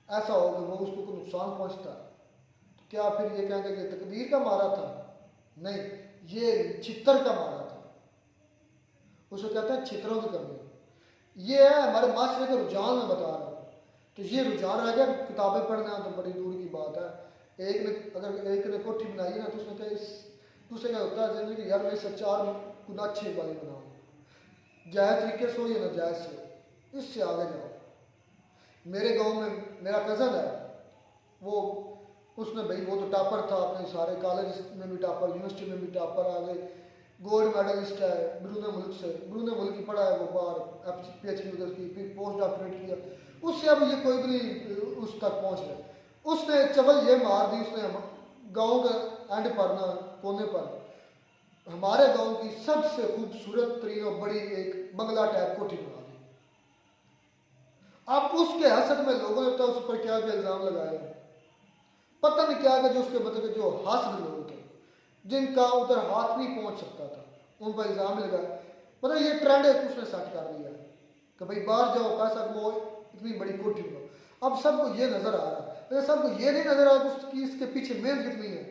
ऐसा हो कि वो उसको कोई नुकसान पहुंचता है। तो क्या फिर ये कहेंगे ये तकदीर का मारा था? नहीं, ये छितर का मारा था। उसको कहते हैं छितरों की कमी। ये है हमारे माशरे के रुझान में बता रहा हूँ। तो ये रुझान रह गया, किताबें पढ़ना तो बड़ी दूर की बात है। अगर एक ने कोठी बनाई ना, तो उसने क्या दूसरे का होता है कि यार मैं इससे 4 गुना अच्छी वाली बनाऊँ, जायज़ तरीके से हो या नाजायज़ से हो, इससे आगे जाओ। मेरे गांव में मेरा कज़न है, वो उसने भाई वो तो टॉपर था, अपने सारे कॉलेज में भी टॉपर, यूनिवर्सिटी में भी टॉपर, आगे गोल्ड मेडलिस्ट है ब्रूने मुल्क से, ब्रूने मुल्क की पढ़ा है वो बाहर, PhD उधर की, फिर पोस्ट डॉक्टरेट किया, उससे अब ये कोई भी नहीं उस तक पहुँच रहा। उसने चवल ये मार दी, उसने गाँव के एंड पर ना कोने पर हमारे गांव की सबसे खूबसूरत तरीन और बड़ी एक बंगला टाइप कोठी बना दी। अब उसके हसद में लोगों ने तो उस पर क्या इल्जाम लगाए, पता नहीं क्या जो उसके मतलब जो हासिल लोग थे जिनका उधर हाथ नहीं पहुंच सकता था, उन पर इल्जाम लगाया। मतलब ये ट्रेंड है उसने सेट कर दिया है कि भाई बाहर जाओ पैसा कमाओ, इतनी बड़ी कोठी बनाओ। अब सबको ये नजर आ रहा है, सबको ये नहीं नजर आ रहा कि इसके पीछे मेहनत कितनी है।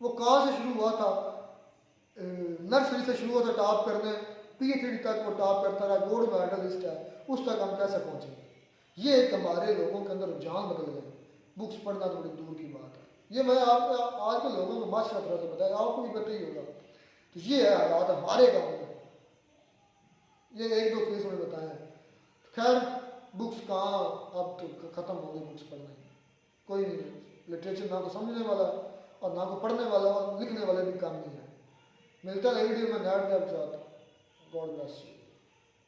वो कहाँ से शुरू हुआ था, नर्सरी से शुरू हुआ था टॉप करने, PhD तक वो टॉप करता रहा, गोल्ड मेडलिस्ट है, उस तक हम कैसे पहुंचे। ये एक हमारे लोगों के अंदर रुझान बदल गए, बुक्स पढ़ना तो बड़ी दूर की बात है। ये मैं आप आज के लोगों को माशा तरह से बताया, आपको भी पता ही होगा। तो ये है हालात हमारे गाँव में, ये एक दो केस में बताए। खैर बुक्स कहाँ, अब तो ख़त्म हो गई बुक्स पढ़ना, कोई नहीं, लिटरेचर ना को समझने वाला और ना को पढ़ने वाला और लिखने वाले भी काम नहीं है। मिलता है वीडियो में नया साथ। God bless you.